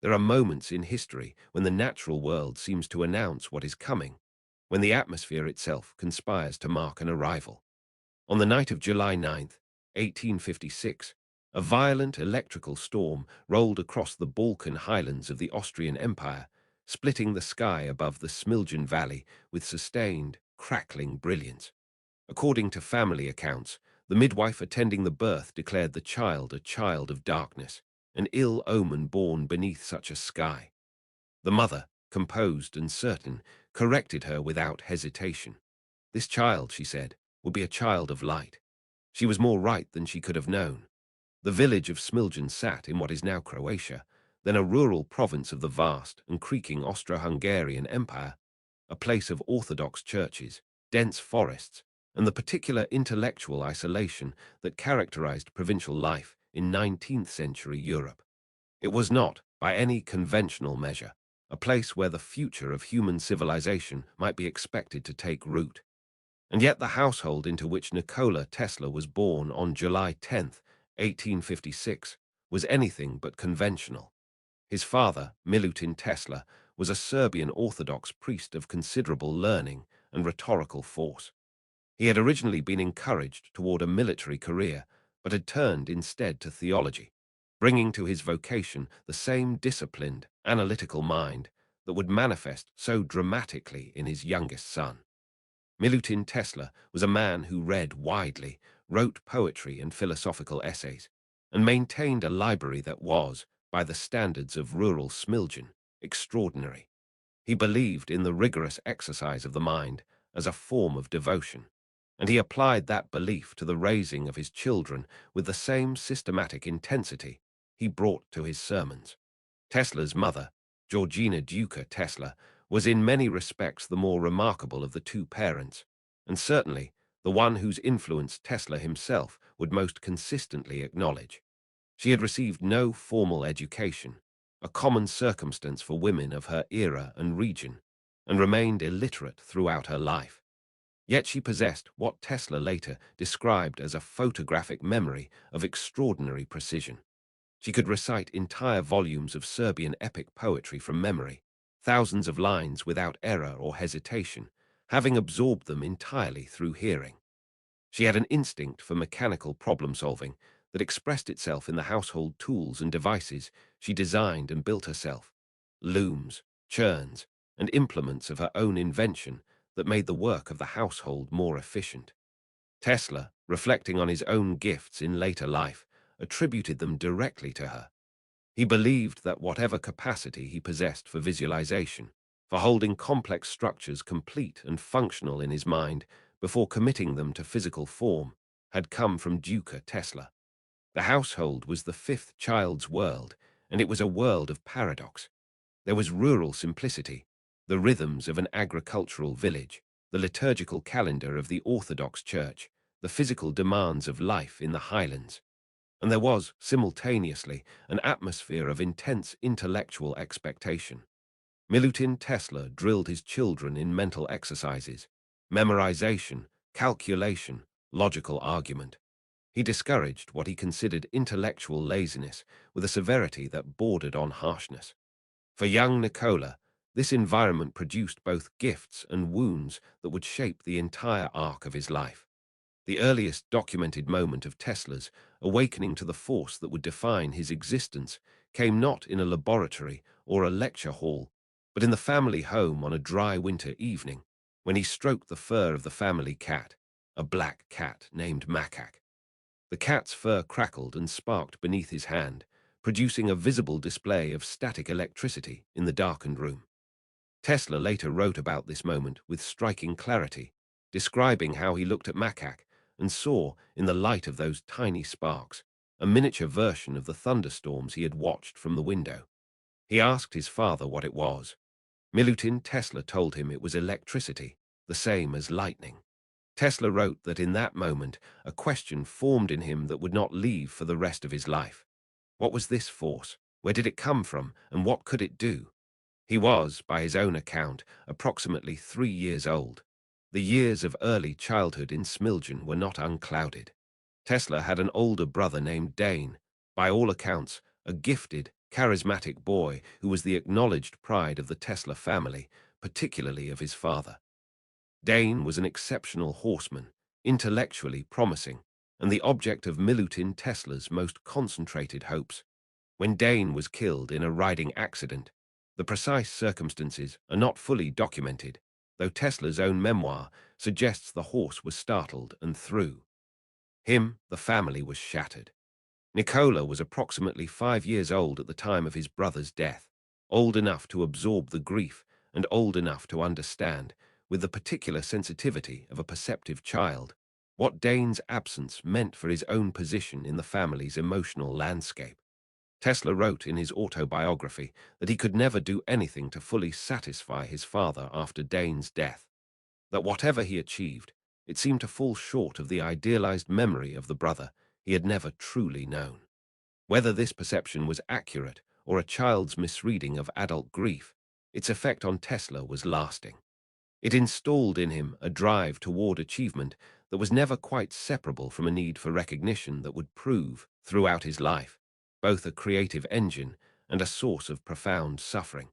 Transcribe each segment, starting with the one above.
There are moments in history when the natural world seems to announce what is coming, when the atmosphere itself conspires to mark an arrival. On the night of July 9th, 1856, a violent electrical storm rolled across the Balkan highlands of the Austrian Empire, splitting the sky above the Smiljan Valley with sustained, crackling brilliance. According to family accounts, the midwife attending the birth declared the child a child of darkness, an ill omen born beneath such a sky. The mother, composed and certain, corrected her without hesitation. This child, she said, would be a child of light. She was more right than she could have known. The village of Smiljan sat in what is now Croatia, then a rural province of the vast and creaking Austro-Hungarian Empire, a place of orthodox churches, dense forests, and the particular intellectual isolation that characterized provincial life in 19th century Europe. It was not, by any conventional measure, a place where the future of human civilization might be expected to take root. And yet the household into which Nikola Tesla was born on July 10th, 1856, was anything but conventional. His father, Milutin Tesla, was a Serbian Orthodox priest of considerable learning and rhetorical force. He had originally been encouraged toward a military career, but had turned instead to theology, bringing to his vocation the same disciplined, analytical mind that would manifest so dramatically in his youngest son. Milutin Tesla was a man who read widely, wrote poetry and philosophical essays, and maintained a library that was, by the standards of rural Smiljan, extraordinary. He believed in the rigorous exercise of the mind as a form of devotion, and he applied that belief to the raising of his children with the same systematic intensity he brought to his sermons. Tesla's mother, Georgina Duca Tesla, was in many respects the more remarkable of the two parents, and certainly the one whose influence Tesla himself would most consistently acknowledge. She had received no formal education, a common circumstance for women of her era and region, and remained illiterate throughout her life. Yet she possessed what Tesla later described as a photographic memory of extraordinary precision. She could recite entire volumes of Serbian epic poetry from memory, thousands of lines without error or hesitation, having absorbed them entirely through hearing. She had an instinct for mechanical problem-solving that expressed itself in the household tools and devices she designed and built herself, looms, churns, and implements of her own invention that made the work of the household more efficient. Tesla, reflecting on his own gifts in later life, attributed them directly to her. He believed that whatever capacity he possessed for visualization, for holding complex structures complete and functional in his mind before committing them to physical form, had come from Duca Tesla. The household was the fifth child's world, and it was a world of paradox. There was rural simplicity, the rhythms of an agricultural village, the liturgical calendar of the Orthodox Church, the physical demands of life in the highlands. And there was, simultaneously, an atmosphere of intense intellectual expectation. Milutin Tesla drilled his children in mental exercises, memorization, calculation, logical argument. He discouraged what he considered intellectual laziness with a severity that bordered on harshness. For young Nikola, this environment produced both gifts and wounds that would shape the entire arc of his life. The earliest documented moment of Tesla's awakening to the force that would define his existence came not in a laboratory or a lecture hall, but in the family home on a dry winter evening, when he stroked the fur of the family cat, a black cat named Makak. The cat's fur crackled and sparked beneath his hand, producing a visible display of static electricity in the darkened room. Tesla later wrote about this moment with striking clarity, describing how he looked at Makak and saw, in the light of those tiny sparks, a miniature version of the thunderstorms he had watched from the window. He asked his father what it was. Milutin Tesla told him it was electricity, the same as lightning. Tesla wrote that in that moment a question formed in him that would not leave for the rest of his life. What was this force? Where did it come from, and what could it do? He was, by his own account, approximately 3 years old. The years of early childhood in Smiljan were not unclouded. Tesla had an older brother named Dane, by all accounts, a gifted, charismatic boy who was the acknowledged pride of the Tesla family, particularly of his father. Dane was an exceptional horseman, intellectually promising, and the object of Milutin Tesla's most concentrated hopes. When Dane was killed in a riding accident, the precise circumstances are not fully documented, though Tesla's own memoir suggests the horse was startled and threw him. The family was shattered. Nikola was approximately 5 years old at the time of his brother's death, old enough to absorb the grief and old enough to understand, with the particular sensitivity of a perceptive child, what Dane's absence meant for his own position in the family's emotional landscape. Tesla wrote in his autobiography that he could never do anything to fully satisfy his father after Dane's death, that whatever he achieved, it seemed to fall short of the idealized memory of the brother he had never truly known. Whether this perception was accurate or a child's misreading of adult grief, its effect on Tesla was lasting. It installed in him a drive toward achievement that was never quite separable from a need for recognition that would prove, throughout his life, both a creative engine and a source of profound suffering.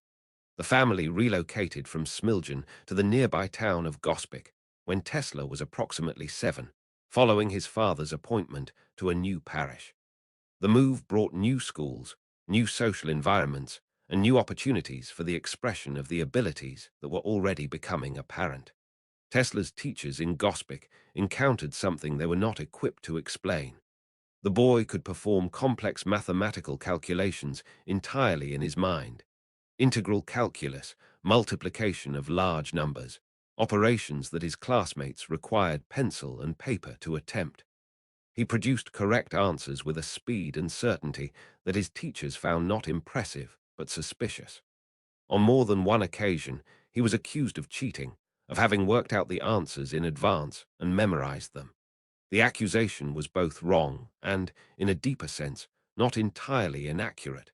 The family relocated from Smiljan to the nearby town of Gospic when Tesla was approximately 7, following his father's appointment to a new parish. The move brought new schools, new social environments, and new opportunities for the expression of the abilities that were already becoming apparent. Tesla's teachers in Gospic encountered something they were not equipped to explain. The boy could perform complex mathematical calculations entirely in his mind. Integral calculus, multiplication of large numbers, operations that his classmates required pencil and paper to attempt. He produced correct answers with a speed and certainty that his teachers found not impressive but suspicious. On more than one occasion, he was accused of cheating, of having worked out the answers in advance and memorized them. The accusation was both wrong and, in a deeper sense, not entirely inaccurate.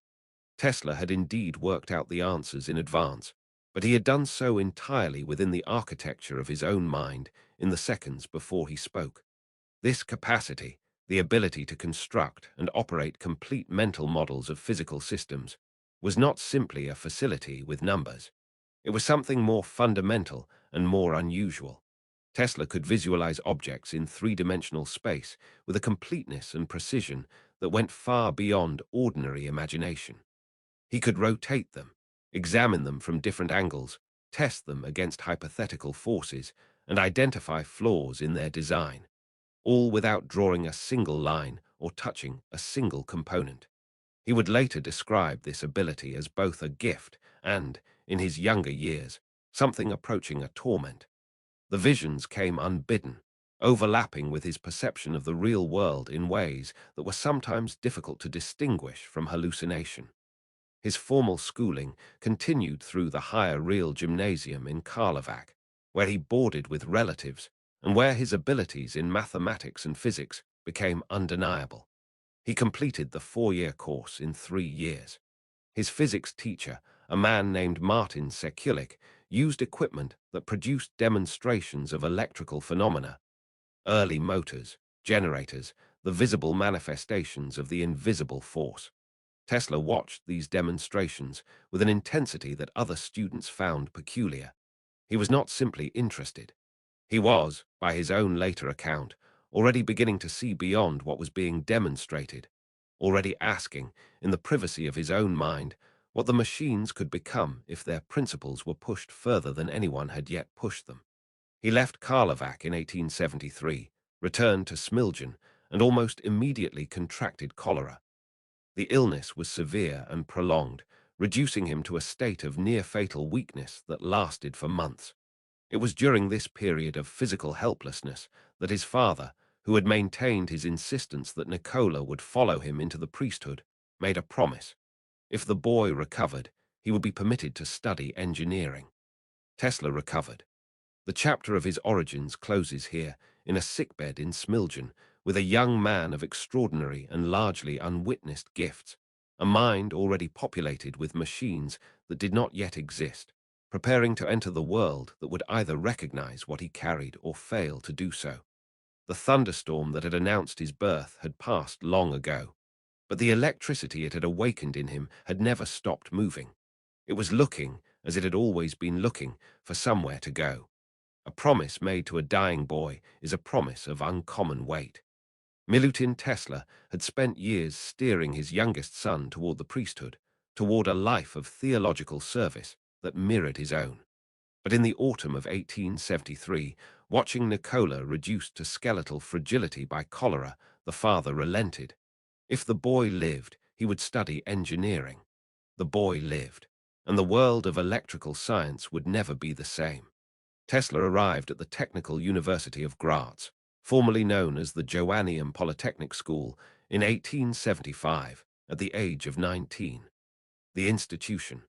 Tesla had indeed worked out the answers in advance, but he had done so entirely within the architecture of his own mind in the seconds before he spoke. This capacity, the ability to construct and operate complete mental models of physical systems, was not simply a facility with numbers. It was something more fundamental and more unusual. Tesla could visualize objects in three-dimensional space with a completeness and precision that went far beyond ordinary imagination. He could rotate them, examine them from different angles, test them against hypothetical forces, and identify flaws in their design, all without drawing a single line or touching a single component. He would later describe this ability as both a gift and, in his younger years, something approaching a torment. The visions came unbidden, overlapping with his perception of the real world in ways that were sometimes difficult to distinguish from hallucination. His formal schooling continued through the higher real gymnasium in Karlovac, where he boarded with relatives and where his abilities in mathematics and physics became undeniable. He completed the 4-year course in 3 years. His physics teacher, a man named Martin Sekulic, used equipment that produced demonstrations of electrical phenomena, early motors, generators, the visible manifestations of the invisible force. Tesla watched these demonstrations with an intensity that other students found peculiar. He was not simply interested. He was, by his own later account, already beginning to see beyond what was being demonstrated, already asking, in the privacy of his own mind, what the machines could become if their principles were pushed further than anyone had yet pushed them. He left Karlovac in 1873, returned to Smiljan, and almost immediately contracted cholera. The illness was severe and prolonged, reducing him to a state of near-fatal weakness that lasted for months. It was during this period of physical helplessness that his father, who had maintained his insistence that Nikola would follow him into the priesthood, made a promise. If the boy recovered, he would be permitted to study engineering. Tesla recovered. The chapter of his origins closes here, in a sickbed in Smiljan, with a young man of extraordinary and largely unwitnessed gifts, a mind already populated with machines that did not yet exist, preparing to enter the world that would either recognize what he carried or fail to do so. The thunderstorm that had announced his birth had passed long ago. But the electricity it had awakened in him had never stopped moving. It was looking, as it had always been looking, for somewhere to go. A promise made to a dying boy is a promise of uncommon weight. Milutin Tesla had spent years steering his youngest son toward the priesthood, toward a life of theological service that mirrored his own. But in the autumn of 1873, watching Nikola reduced to skeletal fragility by cholera, the father relented. If the boy lived, he would study engineering. The boy lived, and the world of electrical science would never be the same. Tesla arrived at the Technical University of Graz, formerly known as the Joanneum Polytechnic School, in 1875, at the age of 19. The institution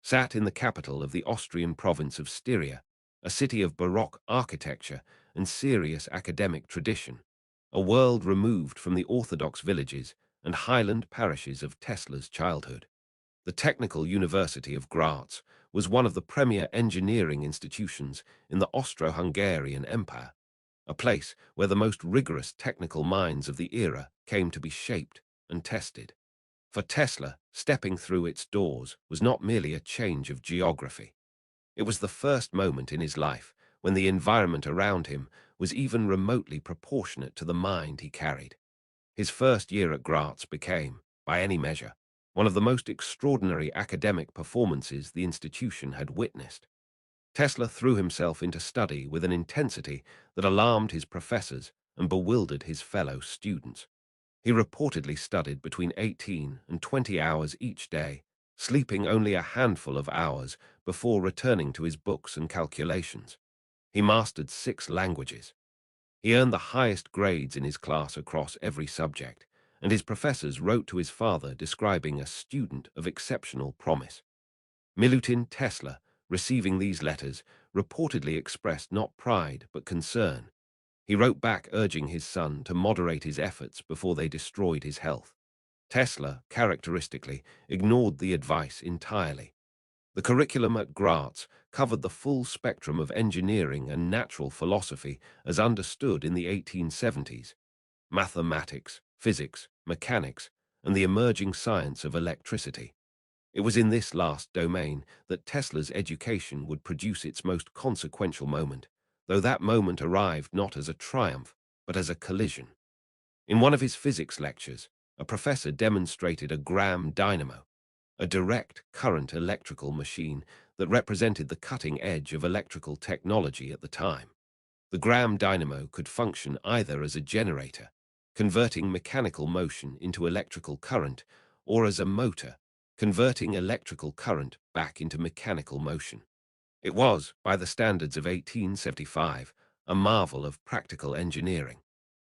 sat in the capital of the Austrian province of Styria, a city of Baroque architecture and serious academic tradition, a world removed from the orthodox villages and highland parishes of Tesla's childhood. The Technical University of Graz was one of the premier engineering institutions in the Austro-Hungarian Empire, a place where the most rigorous technical minds of the era came to be shaped and tested. For Tesla, stepping through its doors was not merely a change of geography. It was the first moment in his life when the environment around him was even remotely proportionate to the mind he carried. His first year at Graz became, by any measure, one of the most extraordinary academic performances the institution had witnessed. Tesla threw himself into study with an intensity that alarmed his professors and bewildered his fellow students. He reportedly studied between 18 and 20 hours each day, sleeping only a handful of hours before returning to his books and calculations. He mastered 6 languages. He earned the highest grades in his class across every subject, and his professors wrote to his father describing a student of exceptional promise. Milutin Tesla, receiving these letters, reportedly expressed not pride but concern. He wrote back urging his son to moderate his efforts before they destroyed his health. Tesla, characteristically, ignored the advice entirely. The curriculum at Graz covered the full spectrum of engineering and natural philosophy as understood in the 1870s: mathematics, physics, mechanics, and the emerging science of electricity. It was in this last domain that Tesla's education would produce its most consequential moment, though that moment arrived not as a triumph, but as a collision. In one of his physics lectures, a professor demonstrated a Gramme dynamo, a direct current electrical machine that represented the cutting edge of electrical technology at the time. The Gramme dynamo could function either as a generator, converting mechanical motion into electrical current, or as a motor, converting electrical current back into mechanical motion. It was, by the standards of 1875, a marvel of practical engineering.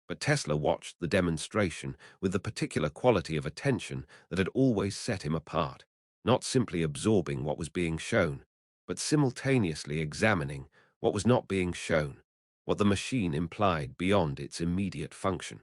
But Tesla watched the demonstration with the particular quality of attention that had always set him apart, not simply absorbing what was being shown, but simultaneously examining what was not being shown, what the machine implied beyond its immediate function.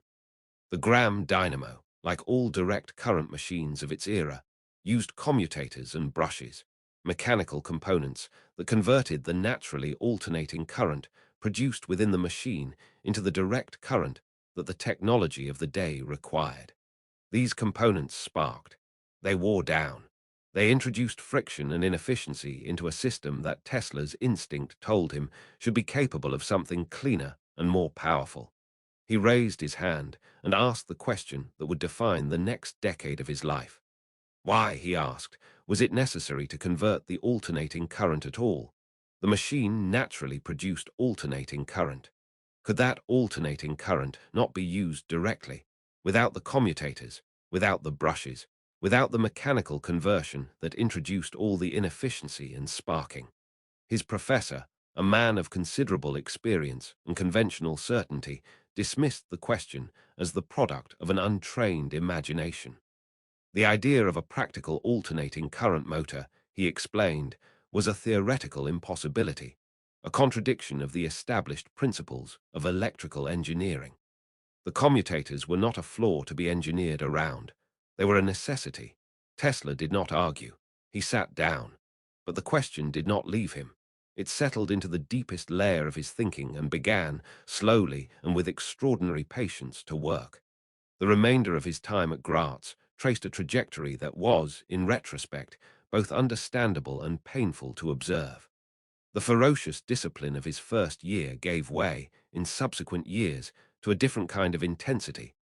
The Gramme dynamo, like all direct current machines of its era, used commutators and brushes, mechanical components that converted the naturally alternating current produced within the machine into the direct current that the technology of the day required. These components sparked. They wore down. They introduced friction and inefficiency into a system that Tesla's instinct told him should be capable of something cleaner and more powerful. He raised his hand and asked the question that would define the next decade of his life. Why, he asked, was it necessary to convert the alternating current at all? The machine naturally produced alternating current. Could that alternating current not be used directly, without the commutators, without the brushes, without the mechanical conversion that introduced all the inefficiency and sparking? His professor, a man of considerable experience and conventional certainty, dismissed the question as the product of an untrained imagination. The idea of a practical alternating current motor, he explained, was a theoretical impossibility, a contradiction of the established principles of electrical engineering. The commutators were not a flaw to be engineered around. They were a necessity. Tesla did not argue. He sat down. But the question did not leave him. It settled into the deepest layer of his thinking and began, slowly and with extraordinary patience, to work. The remainder of his time at Graz traced a trajectory that was, in retrospect, both understandable and painful to observe. The ferocious discipline of his first year gave way, in subsequent years, to a different kind of intensity,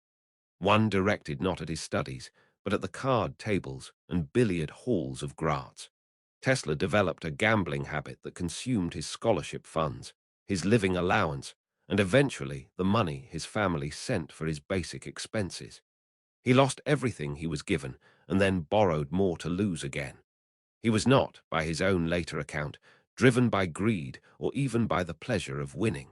one directed not at his studies, but at the card tables and billiard halls of Graz. Tesla developed a gambling habit that consumed his scholarship funds, his living allowance, and eventually the money his family sent for his basic expenses. He lost everything he was given and then borrowed more to lose again. He was not, by his own later account, driven by greed or even by the pleasure of winning.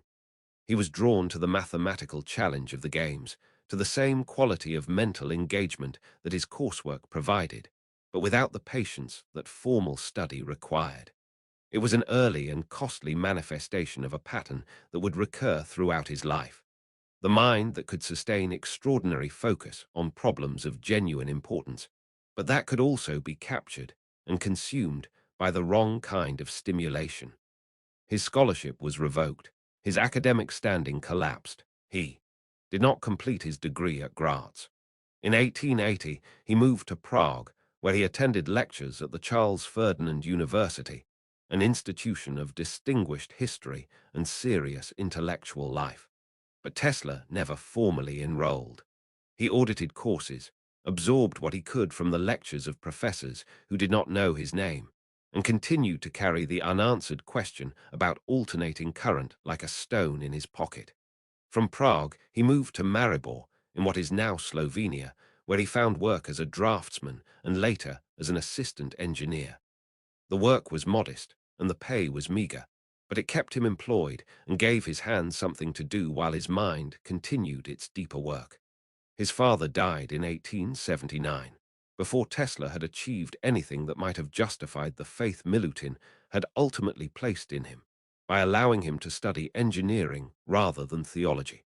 He was drawn to the mathematical challenge of the games, to the same quality of mental engagement that his coursework provided, but without the patience that formal study required. It was an early and costly manifestation of a pattern that would recur throughout his life. The mind that could sustain extraordinary focus on problems of genuine importance, but that could also be captured and consumed by the wrong kind of stimulation. His scholarship was revoked. His academic standing collapsed. He did not complete his degree at Graz. In 1880, he moved to Prague, where he attended lectures at the Charles Ferdinand University, an institution of distinguished history and serious intellectual life. But Tesla never formally enrolled. He audited courses, absorbed what he could from the lectures of professors who did not know his name, and continued to carry the unanswered question about alternating current like a stone in his pocket. From Prague, he moved to Maribor, in what is now Slovenia, where he found work as a draftsman and later as an assistant engineer. The work was modest, and the pay was meager, but it kept him employed and gave his hands something to do while his mind continued its deeper work. His father died in 1879, before Tesla had achieved anything that might have justified the faith Milutin had ultimately placed in him, by allowing him to study engineering rather than theology.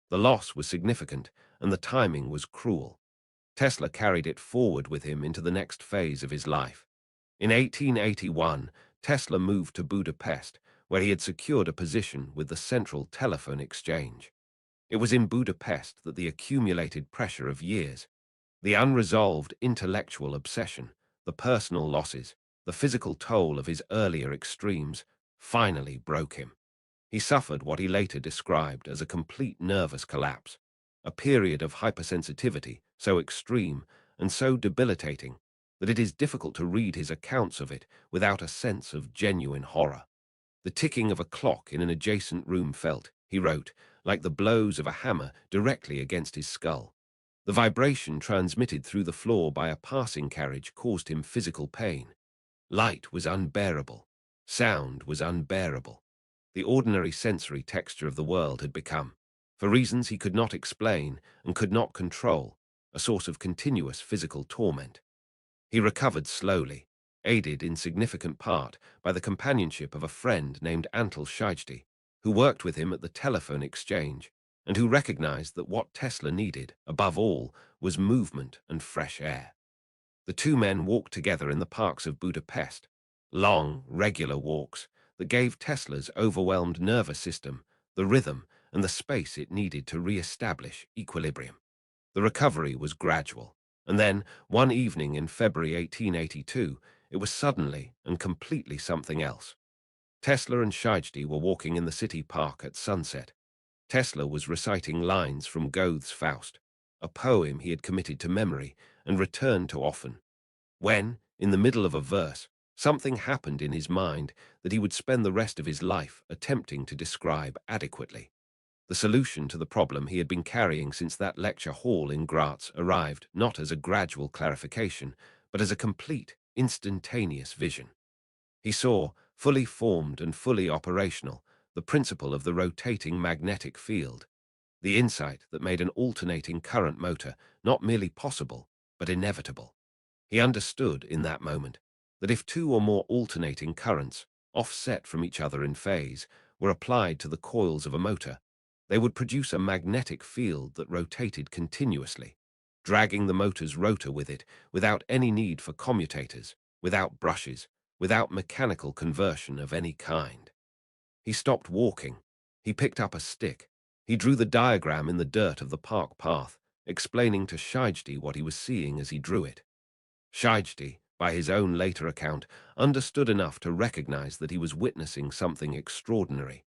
The loss was significant, and the timing was cruel. Tesla carried it forward with him into the next phase of his life. In 1881, Tesla moved to Budapest, where he had secured a position with the Central Telephone Exchange. It was in Budapest that the accumulated pressure of years, the unresolved intellectual obsession, the personal losses, the physical toll of his earlier extremes, finally broke him. He suffered what he later described as a complete nervous collapse, a period of hypersensitivity so extreme and so debilitating that it is difficult to read his accounts of it without a sense of genuine horror. The ticking of a clock in an adjacent room felt, he wrote, like the blows of a hammer directly against his skull. The vibration transmitted through the floor by a passing carriage caused him physical pain. Light was unbearable. Sound was unbearable. The ordinary sensory texture of the world had become, for reasons he could not explain and could not control, a source of continuous physical torment. He recovered slowly, aided in significant part by the companionship of a friend named Antal Scheijdi, who worked with him at the telephone exchange and who recognized that what Tesla needed, above all, was movement and fresh air. The two men walked together in the parks of Budapest, long, regular walks that gave Tesla's overwhelmed nervous system the rhythm and the space it needed to re-establish equilibrium. The recovery was gradual, and then, one evening in February 1882, it was suddenly and completely something else. Tesla and Scheijdi were walking in the city park at sunset. Tesla was reciting lines from Goethe's Faust, a poem he had committed to memory and returned to often. When, in the middle of a verse, something happened in his mind that he would spend the rest of his life attempting to describe adequately. The solution to the problem he had been carrying since that lecture hall in Graz arrived not as a gradual clarification, but as a complete, instantaneous vision. He saw, fully formed and fully operational, the principle of the rotating magnetic field, the insight that made an alternating current motor not merely possible, but inevitable. He understood in that moment that if two or more alternating currents, offset from each other in phase, were applied to the coils of a motor, they would produce a magnetic field that rotated continuously, dragging the motor's rotor with it without any need for commutators, without brushes, without mechanical conversion of any kind. He stopped walking. He picked up a stick. He drew the diagram in the dirt of the park path explaining to Scheijde what he was seeing as he drew it. Scheijde, by his own later account, understood enough to recognize that he was witnessing something extraordinary.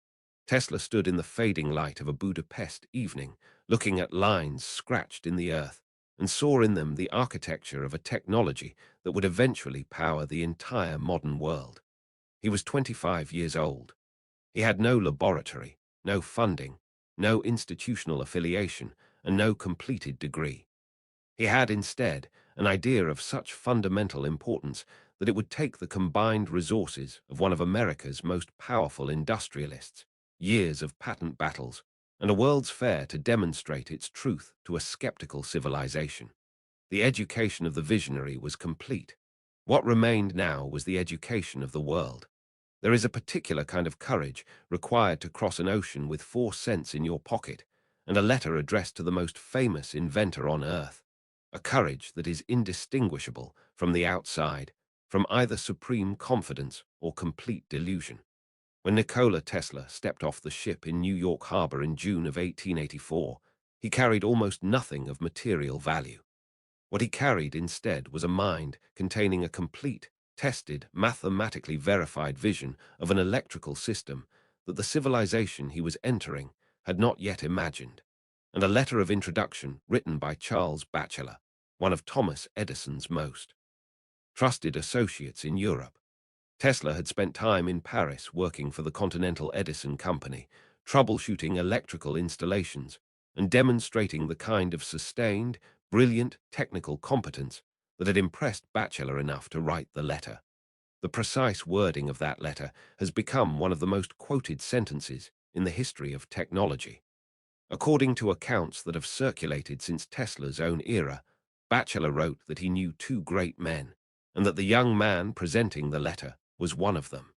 Tesla stood in the fading light of a Budapest evening, looking at lines scratched in the earth, and saw in them the architecture of a technology that would eventually power the entire modern world. He was 25 years old. He had no laboratory, no funding, no institutional affiliation, and no completed degree. He had instead an idea of such fundamental importance that it would take the combined resources of one of America's most powerful industrialists, years of patent battles, and a World's Fair to demonstrate its truth to a skeptical civilization. The education of the visionary was complete. What remained now was the education of the world. There is a particular kind of courage required to cross an ocean with 4 cents in your pocket and a letter addressed to the most famous inventor on earth. A courage that is indistinguishable from the outside, from either supreme confidence or complete delusion. When Nikola Tesla stepped off the ship in New York Harbor in June of 1884, he carried almost nothing of material value. What he carried instead was a mind containing a complete, tested, mathematically verified vision of an electrical system that the civilization he was entering had not yet imagined, and a letter of introduction written by Charles Batchelor, one of Thomas Edison's most trusted associates in Europe. Tesla had spent time in Paris working for the Continental Edison Company, troubleshooting electrical installations and demonstrating the kind of sustained, brilliant technical competence that had impressed Batchelor enough to write the letter. The precise wording of that letter has become one of the most quoted sentences in the history of technology. According to accounts that have circulated since Tesla's own era, Batchelor wrote that he knew two great men, and that the young man presenting the letter was one of them.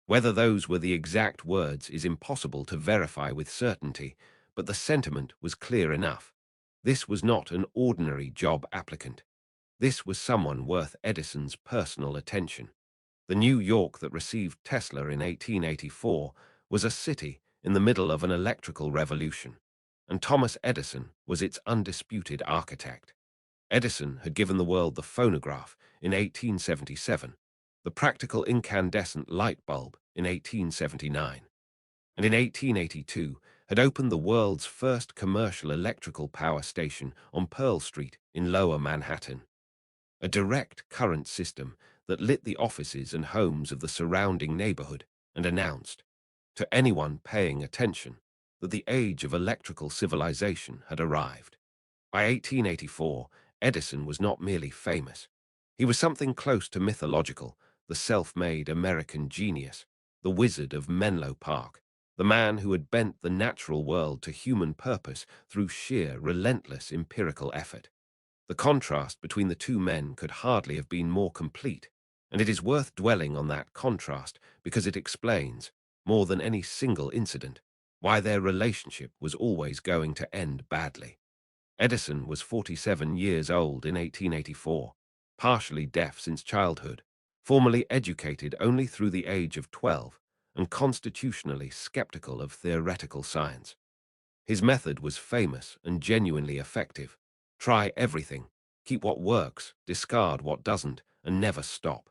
Whether those were the exact words is impossible to verify with certainty, but the sentiment was clear enough. This was not an ordinary job applicant. This was someone worth Edison's personal attention. The New York that received Tesla in 1884 was a city in the middle of an electrical revolution, and Thomas Edison was its undisputed architect. Edison had given the world the phonograph in 1877, the practical incandescent light bulb in 1879, and in 1882 had opened the world's first commercial electrical power station on Pearl Street in Lower Manhattan, a direct current system that lit the offices and homes of the surrounding neighborhood and announced, to anyone paying attention, that the age of electrical civilization had arrived. By 1884, Edison was not merely famous. He was something close to mythological, the self-made American genius, the wizard of Menlo Park, the man who had bent the natural world to human purpose through sheer, relentless empirical effort. The contrast between the two men could hardly have been more complete, and it is worth dwelling on that contrast because it explains, more than any single incident, why their relationship was always going to end badly. Edison was 47 years old in 1884, partially deaf since childhood, formally educated only through the age of 12, and constitutionally skeptical of theoretical science. His method was famous and genuinely effective. Try everything, keep what works, discard what doesn't, and never stop.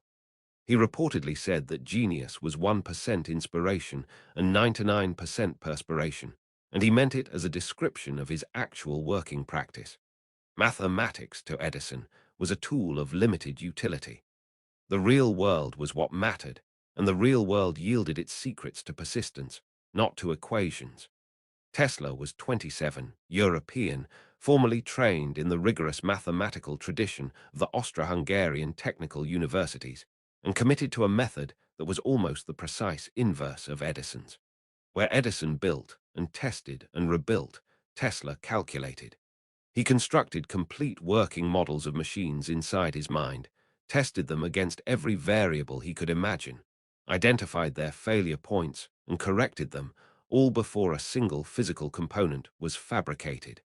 He reportedly said that genius was 1% inspiration and 99% perspiration, and he meant it as a description of his actual working practice. Mathematics, to Edison, was a tool of limited utility. The real world was what mattered, and the real world yielded its secrets to persistence, not to equations. Tesla was 27, European, formally trained in the rigorous mathematical tradition of the Austro-Hungarian technical universities, and committed to a method that was almost the precise inverse of Edison's. Where Edison built and tested and rebuilt, Tesla calculated. He constructed complete working models of machines inside his mind, tested them against every variable he could imagine, identified their failure points, and corrected them, all before a single physical component was fabricated.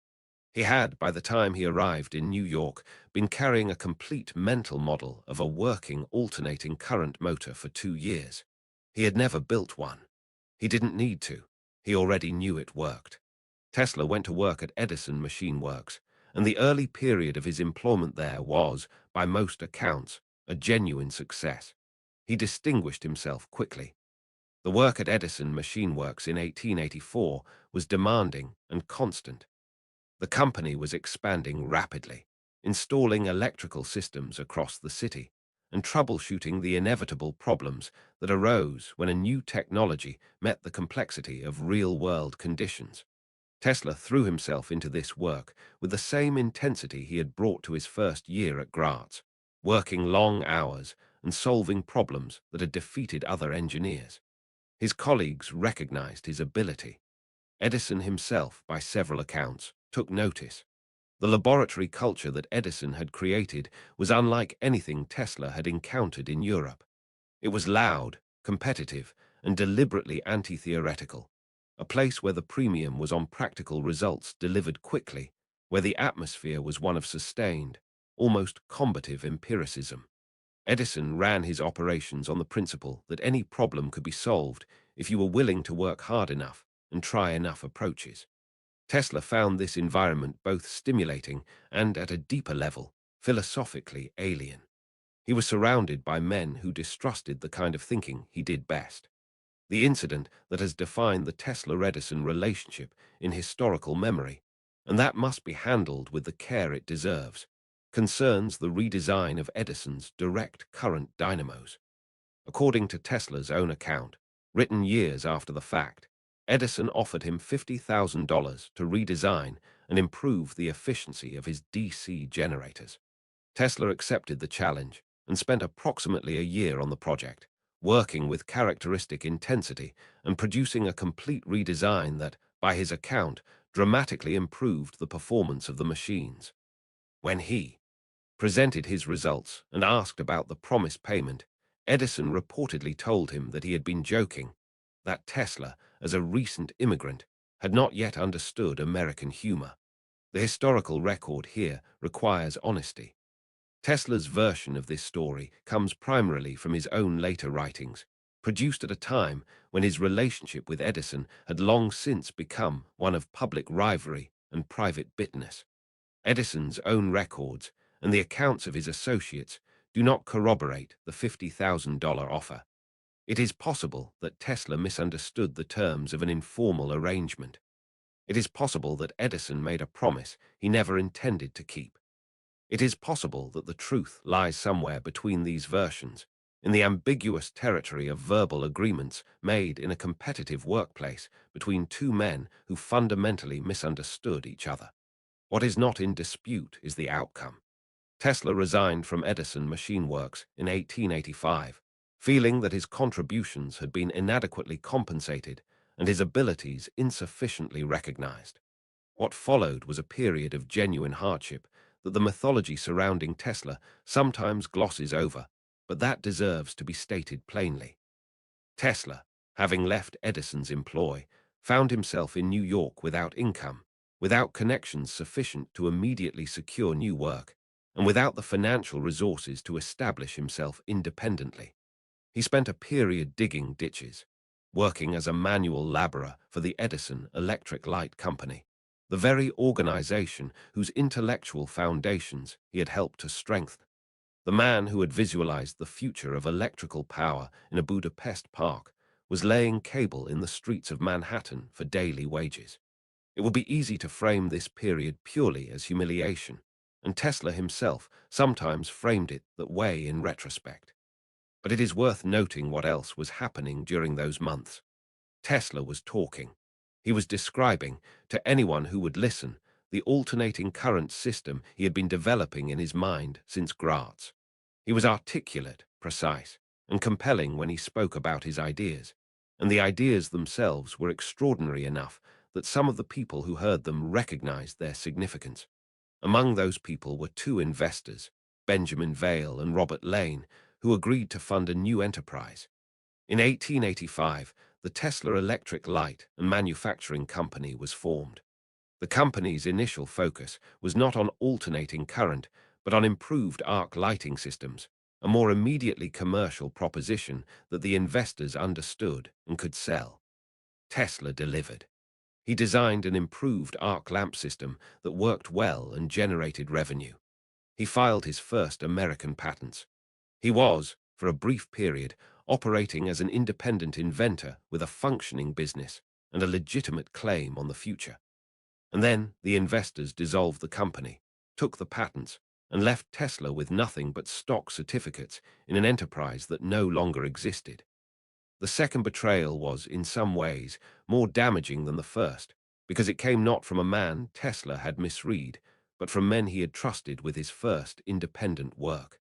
He had, by the time he arrived in New York, been carrying a complete mental model of a working alternating current motor for 2 years. He had never built one. He didn't need to. He already knew it worked. Tesla went to work at Edison Machine Works, and the early period of his employment there was, by most accounts, a genuine success. He distinguished himself quickly. The work at Edison Machine Works in 1884 was demanding and constant. The company was expanding rapidly, installing electrical systems across the city and troubleshooting the inevitable problems that arose when a new technology met the complexity of real-world conditions. Tesla threw himself into this work with the same intensity he had brought to his first year at Graz, working long hours and solving problems that had defeated other engineers. His colleagues recognized his ability. Edison himself, by several accounts, took notice. The laboratory culture that Edison had created was unlike anything Tesla had encountered in Europe. It was loud, competitive, and deliberately anti-theoretical, a place where the premium was on practical results delivered quickly, where the atmosphere was one of sustained, almost combative empiricism. Edison ran his operations on the principle that any problem could be solved if you were willing to work hard enough and try enough approaches. Tesla found this environment both stimulating and, at a deeper level, philosophically alien. He was surrounded by men who distrusted the kind of thinking he did best. The incident that has defined the Tesla-Edison relationship in historical memory, and that must be handled with the care it deserves, concerns the redesign of Edison's direct current dynamos. According to Tesla's own account, written years after the fact, Edison offered him $50,000 to redesign and improve the efficiency of his DC generators. Tesla accepted the challenge and spent approximately a year on the project, working with characteristic intensity and producing a complete redesign that, by his account, dramatically improved the performance of the machines. When he presented his results and asked about the promised payment, Edison reportedly told him that he had been joking, that Tesla, as a recent immigrant, had not yet understood American humor. The historical record here requires honesty. Tesla's version of this story comes primarily from his own later writings, produced at a time when his relationship with Edison had long since become one of public rivalry and private bitterness. Edison's own records and the accounts of his associates do not corroborate the $50,000 offer. It is possible that Tesla misunderstood the terms of an informal arrangement. It is possible that Edison made a promise he never intended to keep. It is possible that the truth lies somewhere between these versions, in the ambiguous territory of verbal agreements made in a competitive workplace between two men who fundamentally misunderstood each other. What is not in dispute is the outcome. Tesla resigned from Edison Machine Works in 1885, feeling that his contributions had been inadequately compensated and his abilities insufficiently recognized. What followed was a period of genuine hardship that the mythology surrounding Tesla sometimes glosses over, but that deserves to be stated plainly. Tesla, having left Edison's employ, found himself in New York without income, without connections sufficient to immediately secure new work, and without the financial resources to establish himself independently. He spent a period digging ditches, working as a manual laborer for the Edison Electric Light Company, the very organization whose intellectual foundations he had helped to strengthen. The man who had visualized the future of electrical power in a Budapest park was laying cable in the streets of Manhattan for daily wages. It would be easy to frame this period purely as humiliation, and Tesla himself sometimes framed it that way in retrospect. But it is worth noting what else was happening during those months. Tesla was talking. He was describing, to anyone who would listen, the alternating current system he had been developing in his mind since Graz. He was articulate, precise, and compelling when he spoke about his ideas, and the ideas themselves were extraordinary enough that some of the people who heard them recognized their significance. Among those people were two investors, Benjamin Vail and Robert Lane, who agreed to fund a new enterprise. In 1885, the Tesla Electric Light and Manufacturing Company was formed. The company's initial focus was not on alternating current, but on improved arc lighting systems, a more immediately commercial proposition that the investors understood and could sell. Tesla delivered. He designed an improved arc lamp system that worked well and generated revenue. He filed his first American patents. He was, for a brief period, operating as an independent inventor with a functioning business and a legitimate claim on the future. And then the investors dissolved the company, took the patents, and left Tesla with nothing but stock certificates in an enterprise that no longer existed. The second betrayal was, in some ways, more damaging than the first, because it came not from a man Tesla had misread, but from men he had trusted with his first independent work.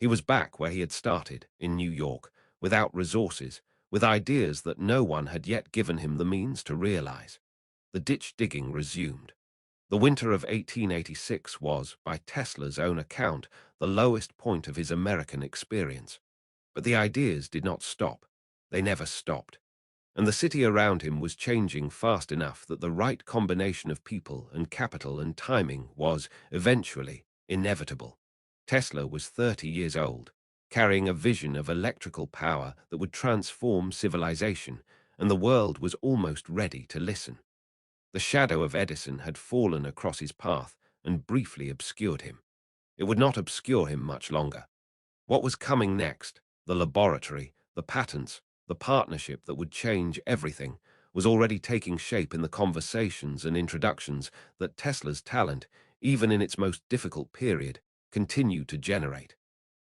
He was back where he had started, in New York, without resources, with ideas that no one had yet given him the means to realize. The ditch digging resumed. The winter of 1886 was, by Tesla's own account, the lowest point of his American experience. But the ideas did not stop. They never stopped. And the city around him was changing fast enough that the right combination of people and capital and timing was, eventually, inevitable. Tesla was 30 years old, carrying a vision of electrical power that would transform civilization, and the world was almost ready to listen. The shadow of Edison had fallen across his path and briefly obscured him. It would not obscure him much longer. What was coming next, the laboratory, the patents, the partnership that would change everything, was already taking shape in the conversations and introductions that Tesla's talent, even in its most difficult period, continued to generate.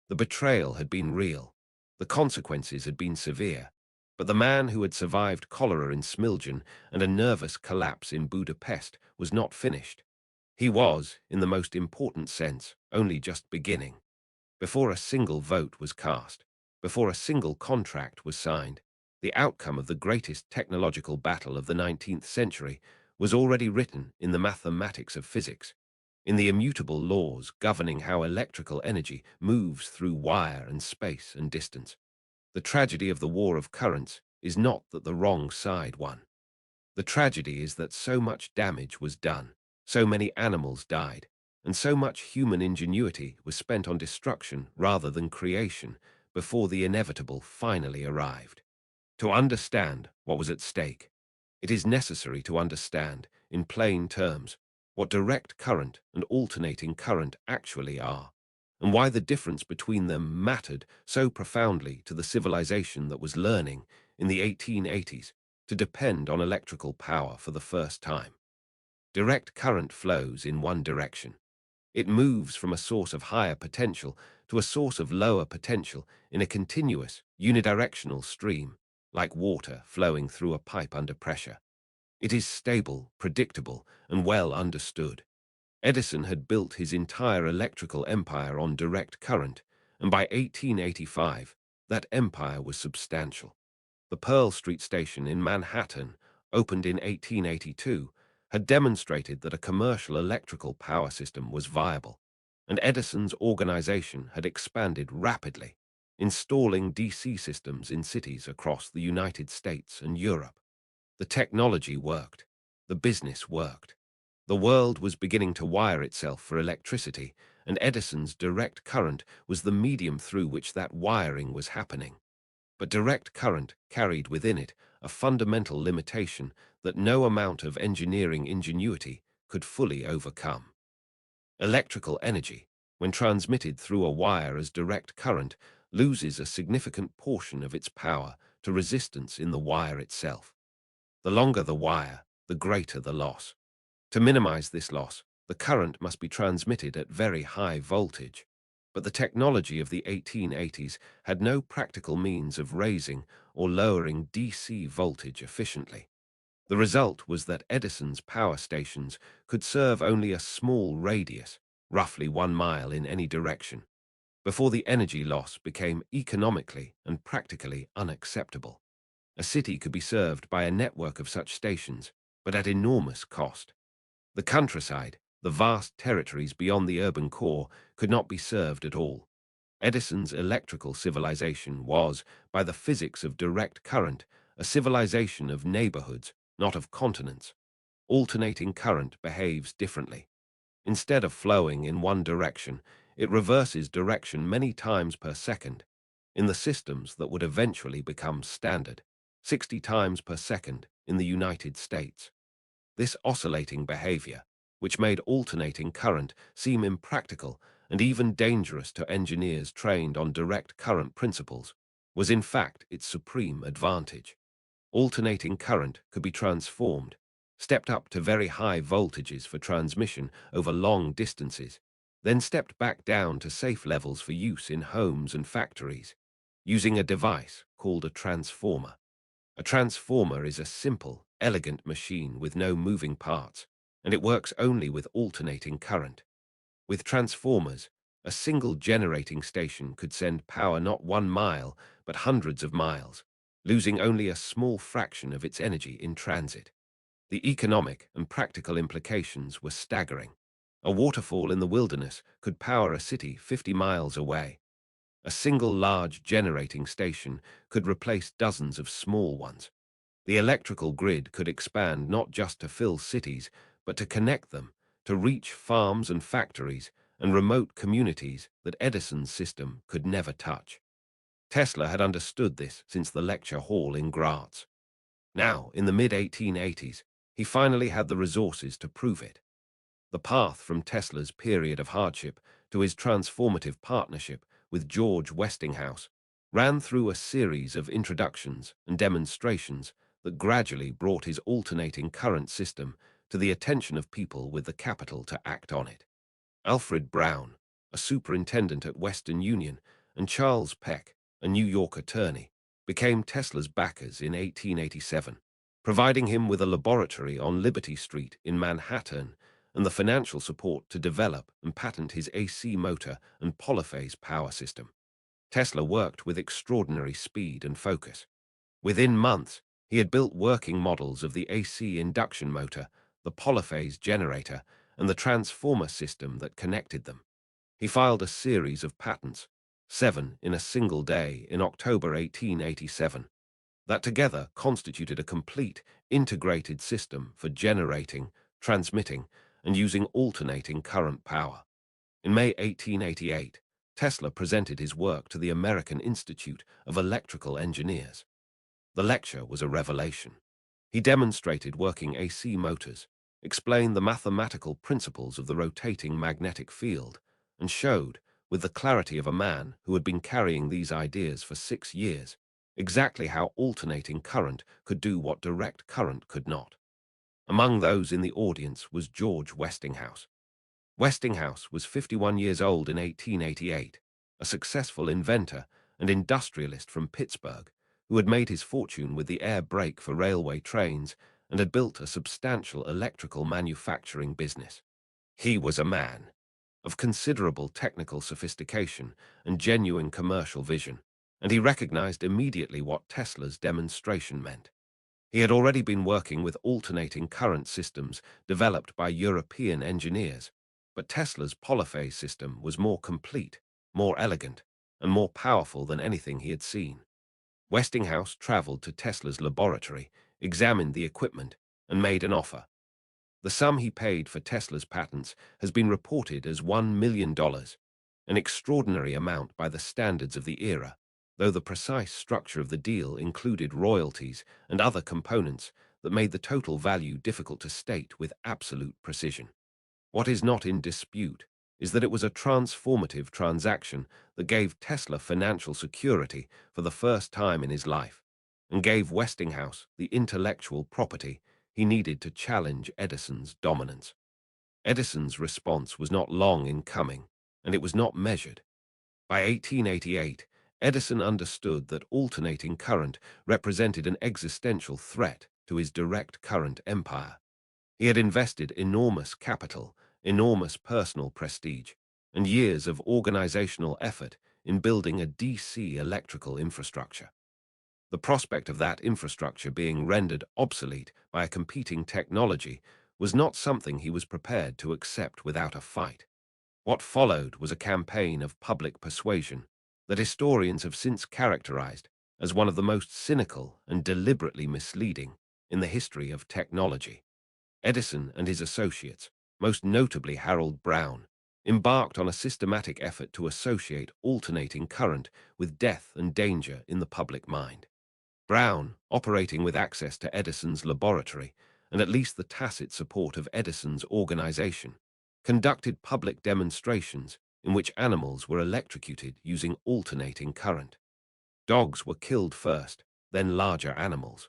The betrayal had been real. The consequences had been severe. But the man who had survived cholera in Smiljan and a nervous collapse in Budapest was not finished. He was, in the most important sense, only just beginning. Before a single vote was cast, before a single contract was signed, the outcome of the greatest technological battle of the 19th century was already written in the mathematics of physics, in the immutable laws governing how electrical energy moves through wire and space and distance. The tragedy of the war of currents is not that the wrong side won. The tragedy is that so much damage was done, so many animals died, and so much human ingenuity was spent on destruction rather than creation before the inevitable finally arrived. To understand what was at stake, it is necessary to understand, in plain terms, what direct current and alternating current actually are, and why the difference between them mattered so profoundly to the civilization that was learning, in the 1880s, to depend on electrical power for the first time. Direct current flows in one direction. It moves from a source of higher potential to a source of lower potential in a continuous, unidirectional stream, like water flowing through a pipe under pressure. It is stable, predictable, and well understood. Edison had built his entire electrical empire on direct current, and by 1885, that empire was substantial. The Pearl Street Station in Manhattan, opened in 1882, had demonstrated that a commercial electrical power system was viable, and Edison's organization had expanded rapidly, installing DC systems in cities across the United States and Europe. The technology worked. The business worked. The world was beginning to wire itself for electricity, and Edison's direct current was the medium through which that wiring was happening. But direct current carried within it a fundamental limitation that no amount of engineering ingenuity could fully overcome. Electrical energy, when transmitted through a wire as direct current, loses a significant portion of its power to resistance in the wire itself. The longer the wire, the greater the loss. To minimize this loss, the current must be transmitted at very high voltage. But the technology of the 1880s had no practical means of raising or lowering DC voltage efficiently. The result was that Edison's power stations could serve only a small radius, roughly 1 mile in any direction, before the energy loss became economically and practically unacceptable. A city could be served by a network of such stations, but at enormous cost. The countryside, the vast territories beyond the urban core, could not be served at all. Edison's electrical civilization was, by the physics of direct current, a civilization of neighborhoods, not of continents. Alternating current behaves differently. Instead of flowing in one direction, it reverses direction many times per second. In the systems that would eventually become standard, 60 times per second in the United States. This oscillating behavior, which made alternating current seem impractical and even dangerous to engineers trained on direct current principles, was in fact its supreme advantage. Alternating current could be transformed, stepped up to very high voltages for transmission over long distances, then stepped back down to safe levels for use in homes and factories, using a device called a transformer. A transformer is a simple, elegant machine with no moving parts, and it works only with alternating current. With transformers, a single generating station could send power not 1 mile, but hundreds of miles, losing only a small fraction of its energy in transit. The economic and practical implications were staggering. A waterfall in the wilderness could power a city 50 miles away. A single large generating station could replace dozens of small ones. The electrical grid could expand not just to fill cities, but to connect them, to reach farms and factories and remote communities that Edison's system could never touch. Tesla had understood this since the lecture hall in Graz. Now, in the mid-1880s, he finally had the resources to prove it. The path from Tesla's period of hardship to his transformative partnership with George Westinghouse ran through a series of introductions and demonstrations that gradually brought his alternating current system to the attention of people with the capital to act on it. Alfred Brown, a superintendent at Western Union, and Charles Peck, a New York attorney, became Tesla's backers in 1887, providing him with a laboratory on Liberty Street in Manhattan and the financial support to develop and patent his AC motor and polyphase power system. Tesla worked with extraordinary speed and focus. Within months, he had built working models of the AC induction motor, the polyphase generator, and the transformer system that connected them. He filed a series of patents, 7 in a single day in October 1887, that together constituted a complete, integrated system for generating, transmitting, and using alternating current power. In May 1888, Tesla presented his work to the American Institute of Electrical Engineers. The lecture was a revelation. He demonstrated working AC motors, explained the mathematical principles of the rotating magnetic field, and showed, with the clarity of a man who had been carrying these ideas for 6 years, exactly how alternating current could do what direct current could not. Among those in the audience was George Westinghouse. Westinghouse was 51 years old in 1888, a successful inventor and industrialist from Pittsburgh, who had made his fortune with the air brake for railway trains and had built a substantial electrical manufacturing business. He was a man of considerable technical sophistication and genuine commercial vision, and he recognized immediately what Tesla's demonstration meant. He had already been working with alternating current systems developed by European engineers, but Tesla's polyphase system was more complete, more elegant, and more powerful than anything he had seen. Westinghouse traveled to Tesla's laboratory, examined the equipment, and made an offer. The sum he paid for Tesla's patents has been reported as $1 million, an extraordinary amount by the standards of the era, though the precise structure of the deal included royalties and other components that made the total value difficult to state with absolute precision. What is not in dispute is that it was a transformative transaction that gave Tesla financial security for the first time in his life, and gave Westinghouse the intellectual property he needed to challenge Edison's dominance. Edison's response was not long in coming, and it was not measured. By 1888, Edison understood that alternating current represented an existential threat to his direct current empire. He had invested enormous capital, enormous personal prestige, and years of organizational effort in building a DC electrical infrastructure. The prospect of that infrastructure being rendered obsolete by a competing technology was not something he was prepared to accept without a fight. What followed was a campaign of public persuasion that historians have since characterized as one of the most cynical and deliberately misleading in the history of technology. Edison and his associates, most notably Harold Brown, embarked on a systematic effort to associate alternating current with death and danger in the public mind. Brown, operating with access to Edison's laboratory, and at least the tacit support of Edison's organization, conducted public demonstrations in which animals were electrocuted using alternating current. Dogs were killed first, then larger animals.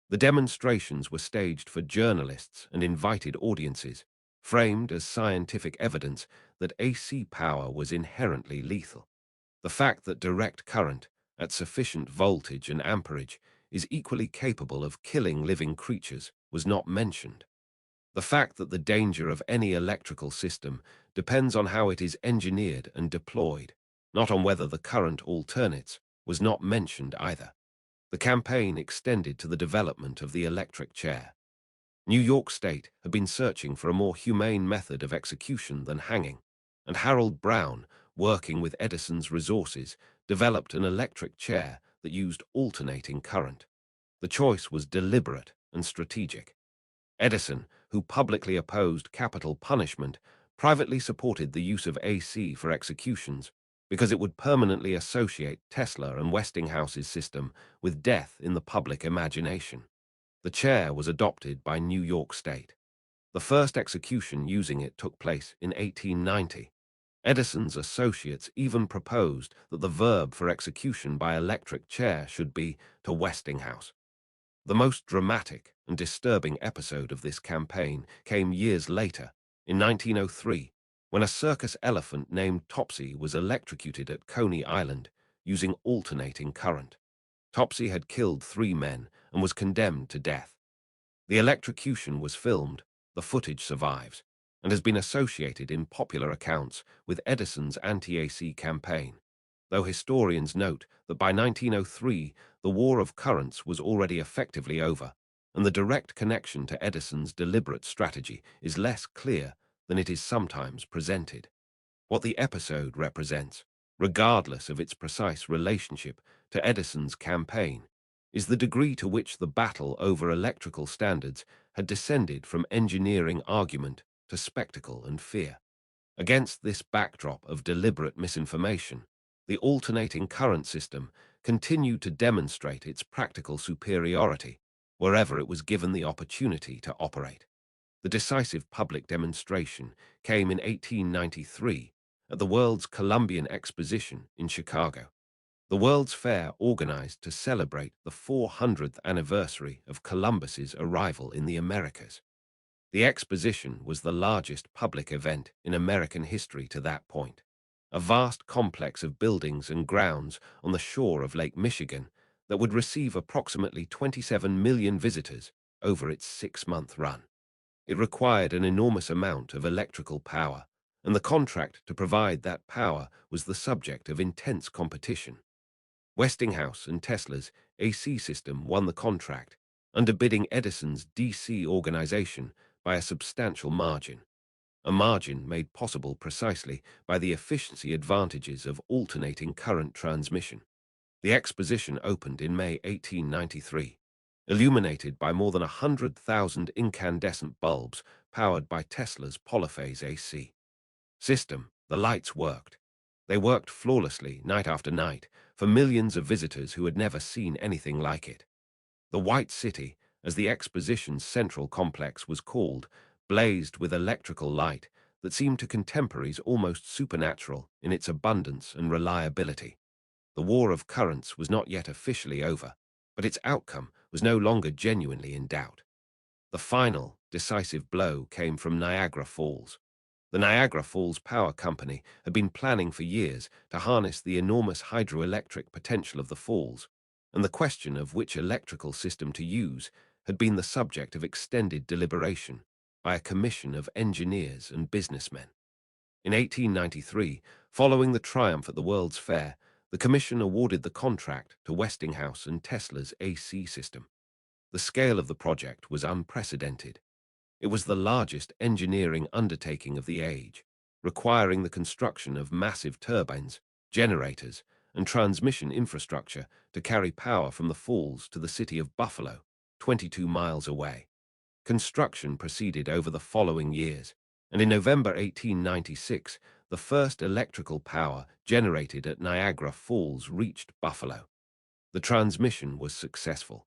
The demonstrations were staged for journalists and invited audiences, framed as scientific evidence that AC power was inherently lethal. The fact that direct current, at sufficient voltage and amperage, is equally capable of killing living creatures was not mentioned. The fact that the danger of any electrical system depends on how it is engineered and deployed, not on whether the current alternates, was not mentioned either. The campaign extended to the development of the electric chair. New York State had been searching for a more humane method of execution than hanging, and Harold Brown, working with Edison's resources, developed an electric chair that used alternating current. The choice was deliberate and strategic. Edison, who publicly opposed capital punishment, privately supported the use of AC for executions because it would permanently associate Tesla and Westinghouse's system with death in the public imagination. The chair was adopted by New York State. The first execution using it took place in 1890. Edison's associates even proposed that the verb for execution by electric chair should be to Westinghouse. The most dramatic and disturbing episode of this campaign came years later, in 1903, when a circus elephant named Topsy was electrocuted at Coney Island using alternating current. Topsy had killed 3 men and was condemned to death. The electrocution was filmed, the footage survives, and has been associated in popular accounts with Edison's anti-AC campaign, though historians note that by 1903 the war of currents was already effectively over, and the direct connection to Edison's deliberate strategy is less clear than it is sometimes presented. What the episode represents, regardless of its precise relationship to Edison's campaign, is the degree to which the battle over electrical standards had descended from engineering argument to spectacle and fear. Against this backdrop of deliberate misinformation, the alternating current system continued to demonstrate its practical superiority wherever it was given the opportunity to operate. The decisive public demonstration came in 1893 at the World's Columbian Exposition in Chicago. The World's Fair organized to celebrate the 400th anniversary of Columbus's arrival in the Americas. The exposition was the largest public event in American history to that point, a vast complex of buildings and grounds on the shore of Lake Michigan that would receive approximately 27 million visitors over its 6-month run. It required an enormous amount of electrical power, and the contract to provide that power was the subject of intense competition. Westinghouse and Tesla's AC system won the contract, underbidding Edison's DC organization by a substantial margin, a margin made possible precisely by the efficiency advantages of alternating current transmission. The exposition opened in May 1893, illuminated by more than 100,000 incandescent bulbs powered by Tesla's polyphase AC system. The lights worked. They worked flawlessly night after night for millions of visitors who had never seen anything like it. The White City, as the exposition's central complex was called, blazed with electrical light that seemed to contemporaries almost supernatural in its abundance and reliability. The war of currents was not yet officially over, but its outcome was no longer genuinely in doubt. The final, decisive blow came from Niagara Falls. The Niagara Falls Power Company had been planning for years to harness the enormous hydroelectric potential of the falls, and the question of which electrical system to use had been the subject of extended deliberation by a commission of engineers and businessmen. In 1893, following the triumph at the World's Fair, the commission awarded the contract to Westinghouse and Tesla's AC system. The scale of the project was unprecedented. It was the largest engineering undertaking of the age, requiring the construction of massive turbines, generators, and transmission infrastructure to carry power from the falls to the city of Buffalo, 22 miles away. Construction proceeded over the following years, and in November 1896, the first electrical power generated at Niagara Falls reached Buffalo. The transmission was successful.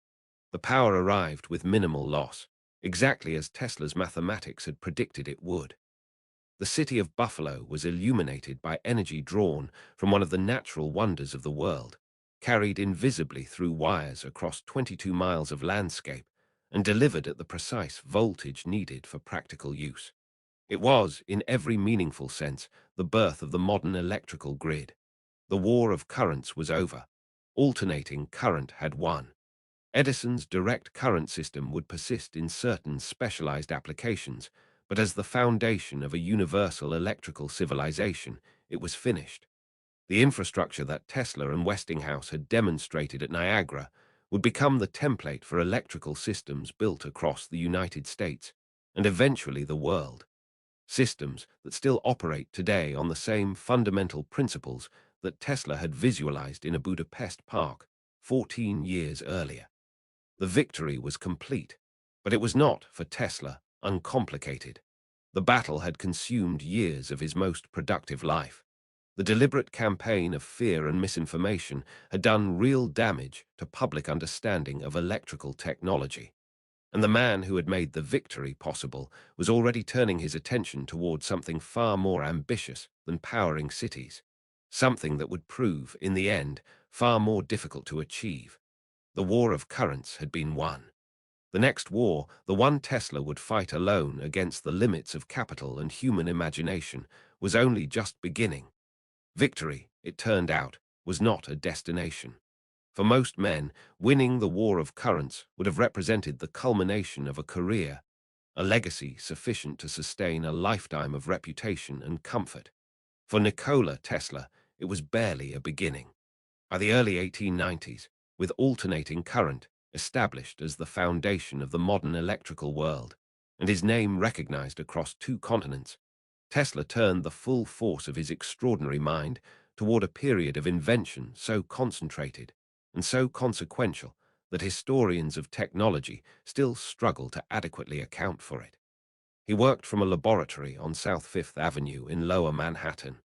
The power arrived with minimal loss, exactly as Tesla's mathematics had predicted it would. The city of Buffalo was illuminated by energy drawn from one of the natural wonders of the world, carried invisibly through wires across 22 miles of landscape and delivered at the precise voltage needed for practical use. It was, in every meaningful sense, the birth of the modern electrical grid. The war of currents was over. Alternating current had won. Edison's direct current system would persist in certain specialized applications, but as the foundation of a universal electrical civilization, it was finished. The infrastructure that Tesla and Westinghouse had demonstrated at Niagara would become the template for electrical systems built across the United States and eventually the world. Systems that still operate today on the same fundamental principles that Tesla had visualized in a Budapest park 14 years earlier. The victory was complete, but it was not, for Tesla, uncomplicated. The battle had consumed years of his most productive life. The deliberate campaign of fear and misinformation had done real damage to public understanding of electrical technology. And the man who had made the victory possible was already turning his attention toward something far more ambitious than powering cities, something that would prove, in the end, far more difficult to achieve. The war of currents had been won. The next war, the one Tesla would fight alone against the limits of capital and human imagination, was only just beginning. Victory, it turned out, was not a destination. For most men, winning the war of currents would have represented the culmination of a career, a legacy sufficient to sustain a lifetime of reputation and comfort. For Nikola Tesla, it was barely a beginning. By the early 1890s, with alternating current established as the foundation of the modern electrical world, and his name recognized across 2 continents, Tesla turned the full force of his extraordinary mind toward a period of invention so concentrated and so consequential that historians of technology still struggle to adequately account for it. He worked from a laboratory on South Fifth Avenue in Lower Manhattan,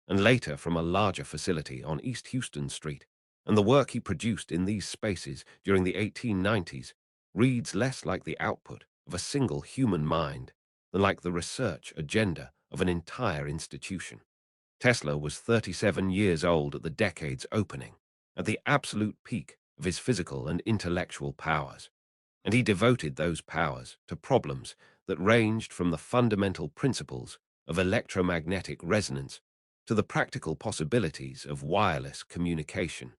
and later from a larger facility on East Houston Street, and the work he produced in these spaces during the 1890s reads less like the output of a single human mind than like the research agenda of an entire institution. Tesla was 37 years old at the decade's opening, at the absolute peak of his physical and intellectual powers, and he devoted those powers to problems that ranged from the fundamental principles of electromagnetic resonance to the practical possibilities of wireless communication,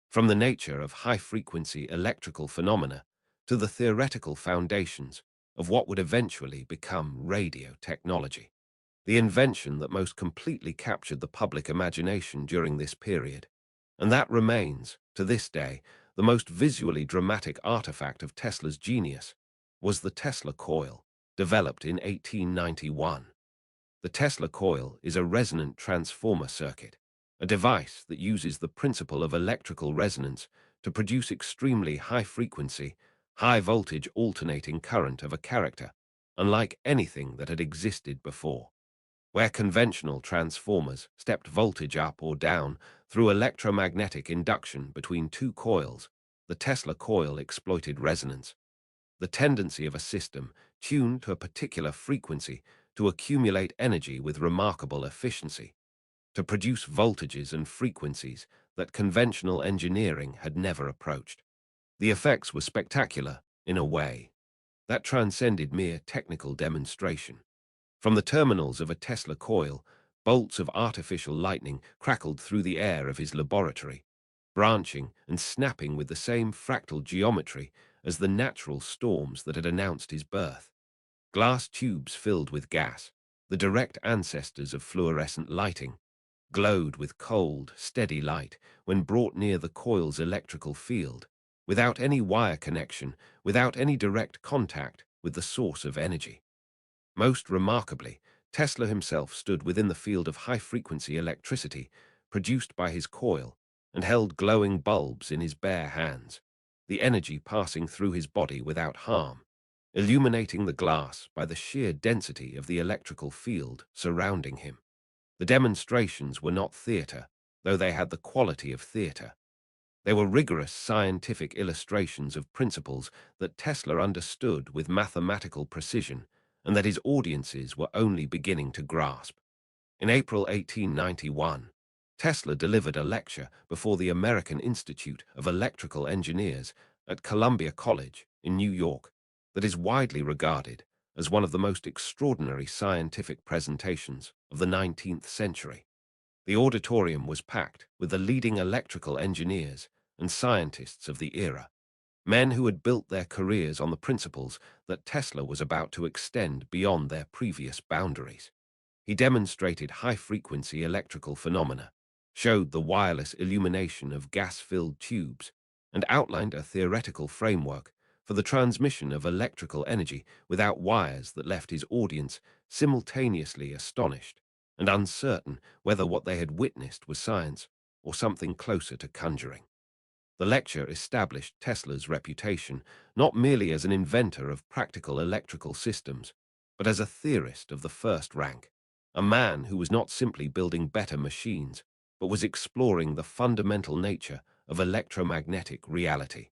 from the nature of high-frequency electrical phenomena to the theoretical foundations of what would eventually become radio technology. The invention that most completely captured the public imagination during this period, and that remains, to this day, the most visually dramatic artifact of Tesla's genius, was the Tesla coil, developed in 1891. The Tesla coil is a resonant transformer circuit, a device that uses the principle of electrical resonance to produce extremely high-frequency, high-voltage alternating current of a character unlike anything that had existed before. Where conventional transformers stepped voltage up or down through electromagnetic induction between 2 coils, the Tesla coil exploited resonance, the tendency of a system tuned to a particular frequency to accumulate energy with remarkable efficiency, to produce voltages and frequencies that conventional engineering had never approached. The effects were spectacular, in a way, that transcended mere technical demonstration. From the terminals of a Tesla coil, bolts of artificial lightning crackled through the air of his laboratory, branching and snapping with the same fractal geometry as the natural storms that had announced his birth. Glass tubes filled with gas, the direct ancestors of fluorescent lighting, glowed with cold, steady light when brought near the coil's electrical field, without any wire connection, without any direct contact with the source of energy. Most remarkably, Tesla himself stood within the field of high-frequency electricity produced by his coil and held glowing bulbs in his bare hands, the energy passing through his body without harm, illuminating the glass by the sheer density of the electrical field surrounding him. The demonstrations were not theater, though they had the quality of theater. They were rigorous scientific illustrations of principles that Tesla understood with mathematical precision and that his audiences were only beginning to grasp. In April 1891, Tesla delivered a lecture before the American Institute of Electrical Engineers at Columbia College in New York that is widely regarded as one of the most extraordinary scientific presentations of the 19th century. The auditorium was packed with the leading electrical engineers and scientists of the era, men who had built their careers on the principles that Tesla was about to extend beyond their previous boundaries. He demonstrated high-frequency electrical phenomena, showed the wireless illumination of gas-filled tubes, and outlined a theoretical framework for the transmission of electrical energy without wires that left his audience simultaneously astonished and uncertain whether what they had witnessed was science or something closer to conjuring. The lecture established Tesla's reputation not merely as an inventor of practical electrical systems, but as a theorist of the first rank, a man who was not simply building better machines, but was exploring the fundamental nature of electromagnetic reality.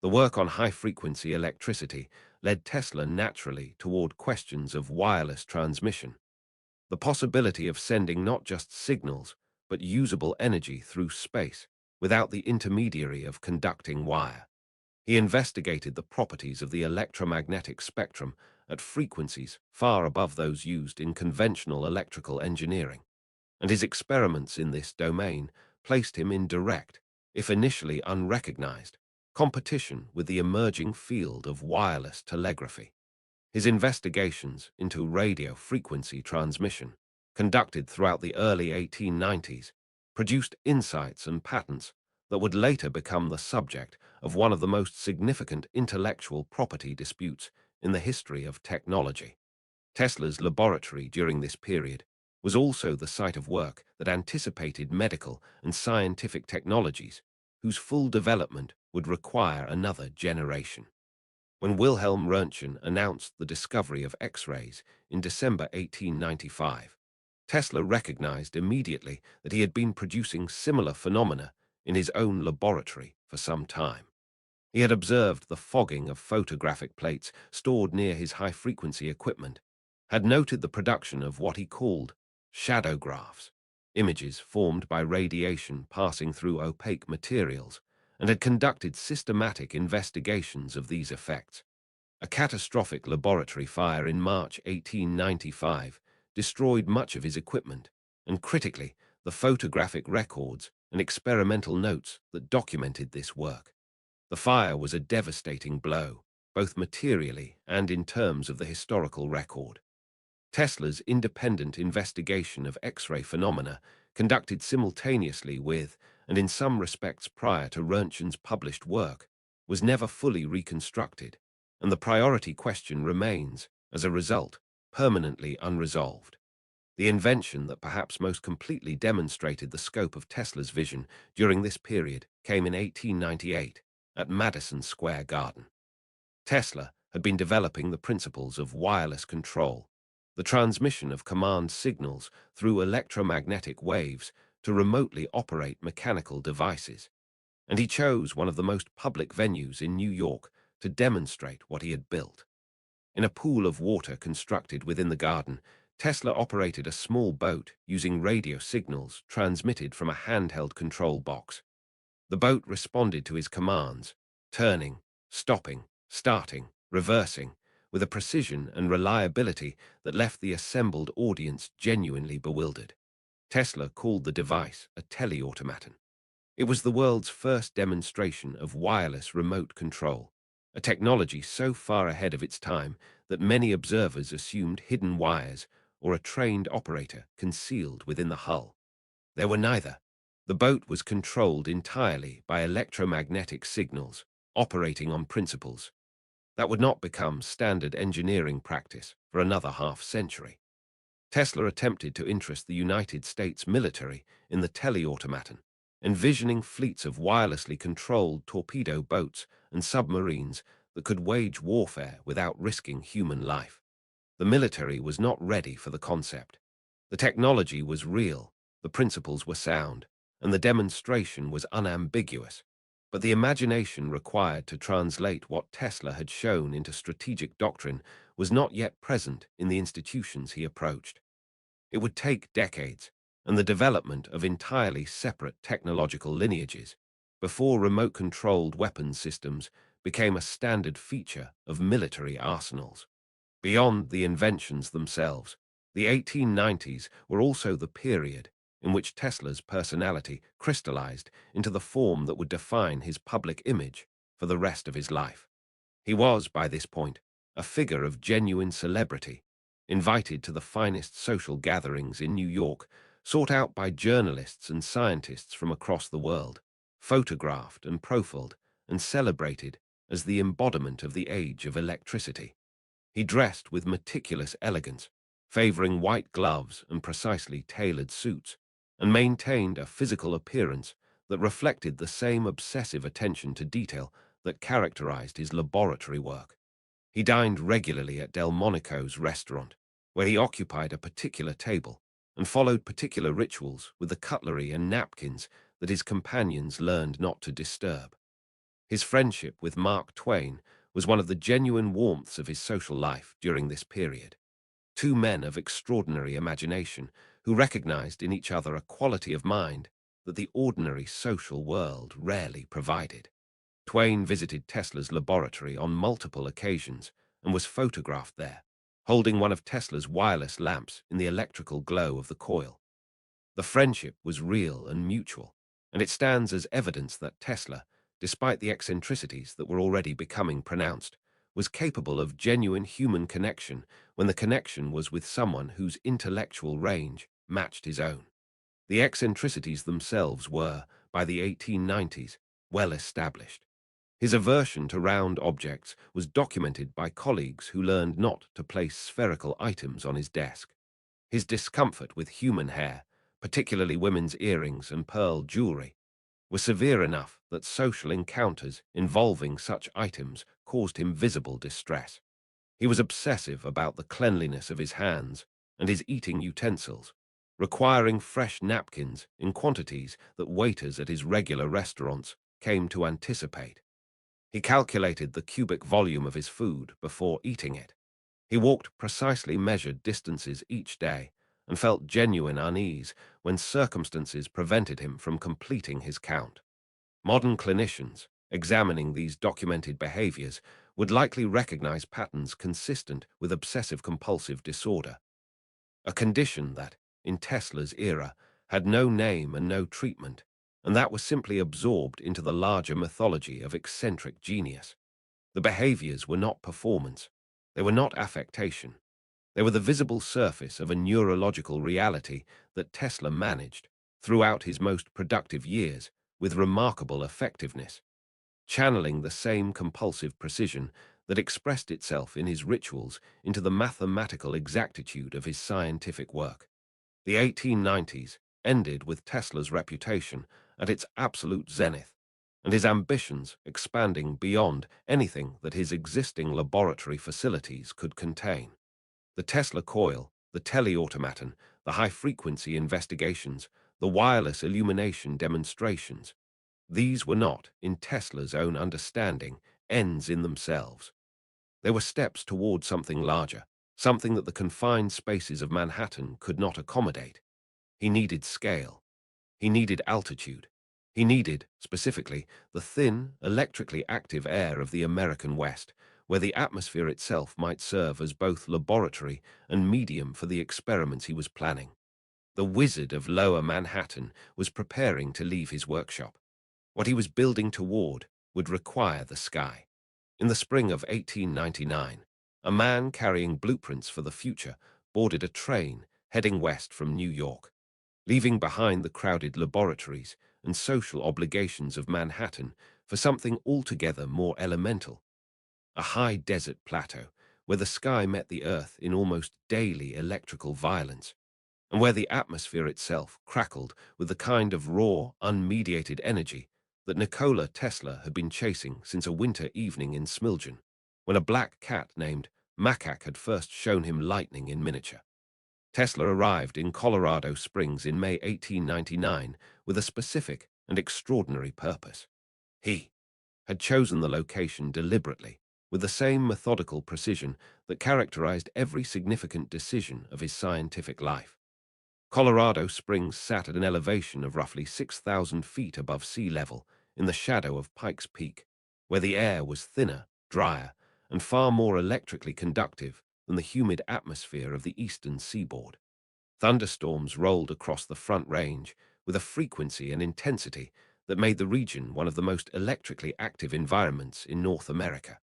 The work on high-frequency electricity led Tesla naturally toward questions of wireless transmission, the possibility of sending not just signals, but usable energy through space without the intermediary of conducting wire. He investigated the properties of the electromagnetic spectrum at frequencies far above those used in conventional electrical engineering, and his experiments in this domain placed him in direct, if initially unrecognized, competition with the emerging field of wireless telegraphy. His investigations into radio frequency transmission, conducted throughout the early 1890s, produced insights and patents that would later become the subject of one of the most significant intellectual property disputes in the history of technology. Tesla's laboratory during this period was also the site of work that anticipated medical and scientific technologies whose full development would require another generation. When Wilhelm Röntgen announced the discovery of X-rays in December 1895, Tesla recognized immediately that he had been producing similar phenomena in his own laboratory for some time. He had observed the fogging of photographic plates stored near his high-frequency equipment, had noted the production of what he called shadowgraphs, images formed by radiation passing through opaque materials, and had conducted systematic investigations of these effects. A catastrophic laboratory fire in March 1895 destroyed much of his equipment, and critically, the photographic records and experimental notes that documented this work. The fire was a devastating blow, both materially and in terms of the historical record. Tesla's independent investigation of X-ray phenomena, conducted simultaneously with, and in some respects prior to Röntgen's published work, was never fully reconstructed, and the priority question remains, as a result, permanently unresolved. The invention that perhaps most completely demonstrated the scope of Tesla's vision during this period came in 1898 at Madison Square Garden. Tesla had been developing the principles of wireless control, the transmission of command signals through electromagnetic waves to remotely operate mechanical devices, and he chose one of the most public venues in New York to demonstrate what he had built. In a pool of water constructed within the garden, Tesla operated a small boat using radio signals transmitted from a handheld control box. The boat responded to his commands, turning, stopping, starting, reversing, with a precision and reliability that left the assembled audience genuinely bewildered. Tesla called the device a teleautomaton. It was the world's first demonstration of wireless remote control, a technology so far ahead of its time that many observers assumed hidden wires or a trained operator concealed within the hull. There were neither. The boat was controlled entirely by electromagnetic signals, operating on principles that would not become standard engineering practice for another half-century. Tesla attempted to interest the United States military in the teleautomaton, envisioning fleets of wirelessly controlled torpedo boats and submarines that could wage warfare without risking human life. The military was not ready for the concept. The technology was real, the principles were sound, and the demonstration was unambiguous. But the imagination required to translate what Tesla had shown into strategic doctrine was not yet present in the institutions he approached. It would take decades and the development of entirely separate technological lineages before remote-controlled weapons systems became a standard feature of military arsenals. Beyond the inventions themselves, the 1890s were also the period in which Tesla's personality crystallized into the form that would define his public image for the rest of his life. He was, by this point, a figure of genuine celebrity, invited to the finest social gatherings in New York, sought out by journalists and scientists from across the world, photographed and profiled, and celebrated as the embodiment of the age of electricity. He dressed with meticulous elegance, favoring white gloves and precisely tailored suits, and maintained a physical appearance that reflected the same obsessive attention to detail that characterized his laboratory work. He dined regularly at Delmonico's restaurant, where he occupied a particular table and followed particular rituals with the cutlery and napkins that his companions learned not to disturb. His friendship with Mark Twain was one of the genuine warmths of his social life during this period. Two men of extraordinary imagination who recognized in each other a quality of mind that the ordinary social world rarely provided. Twain visited Tesla's laboratory on multiple occasions and was photographed there, holding one of Tesla's wireless lamps in the electrical glow of the coil. The friendship was real and mutual, and it stands as evidence that Tesla, despite the eccentricities that were already becoming pronounced, was capable of genuine human connection when the connection was with someone whose intellectual range matched his own. The eccentricities themselves were, by the 1890s, well established. His aversion to round objects was documented by colleagues who learned not to place spherical items on his desk. His discomfort with human hair, particularly women's earrings and pearl jewelry, was severe enough that social encounters involving such items caused him visible distress. He was obsessive about the cleanliness of his hands and his eating utensils, requiring fresh napkins in quantities that waiters at his regular restaurants came to anticipate. He calculated the cubic volume of his food before eating it. He walked precisely measured distances each day and felt genuine unease when circumstances prevented him from completing his count. Modern clinicians, examining these documented behaviors, would likely recognize patterns consistent with obsessive-compulsive disorder, a condition that, in Tesla's era, had no name and no treatment, and that was simply absorbed into the larger mythology of eccentric genius. The behaviors were not performance. They were not affectation. They were the visible surface of a neurological reality that Tesla managed, throughout his most productive years, with remarkable effectiveness, channeling the same compulsive precision that expressed itself in his rituals into the mathematical exactitude of his scientific work. The 1890s ended with Tesla's reputation at its absolute zenith, and his ambitions expanding beyond anything that his existing laboratory facilities could contain. The Tesla coil, the teleautomaton, the high-frequency investigations, the wireless illumination demonstrations, these were not, in Tesla's own understanding, ends in themselves. They were steps toward something larger, something that the confined spaces of Manhattan could not accommodate. He needed scale. He needed altitude. He needed, specifically, the thin, electrically active air of the American West, where the atmosphere itself might serve as both laboratory and medium for the experiments he was planning. The wizard of Lower Manhattan was preparing to leave his workshop. What he was building toward would require the sky. In the spring of 1899, a man carrying blueprints for the future boarded a train heading west from New York, leaving behind the crowded laboratories and social obligations of Manhattan for something altogether more elemental, a high desert plateau where the sky met the earth in almost daily electrical violence, and where the atmosphere itself crackled with the kind of raw, unmediated energy that Nikola Tesla had been chasing since a winter evening in Smiljan, when a black cat named Macaque had first shown him lightning in miniature. Tesla arrived in Colorado Springs in May 1899 with a specific and extraordinary purpose. He had chosen the location deliberately, with the same methodical precision that characterized every significant decision of his scientific life. Colorado Springs sat at an elevation of roughly 6,000 feet above sea level in the shadow of Pikes Peak, where the air was thinner, drier, and far more electrically conductive than the humid atmosphere of the eastern seaboard. Thunderstorms rolled across the Front Range with a frequency and intensity that made the region one of the most electrically active environments in North America.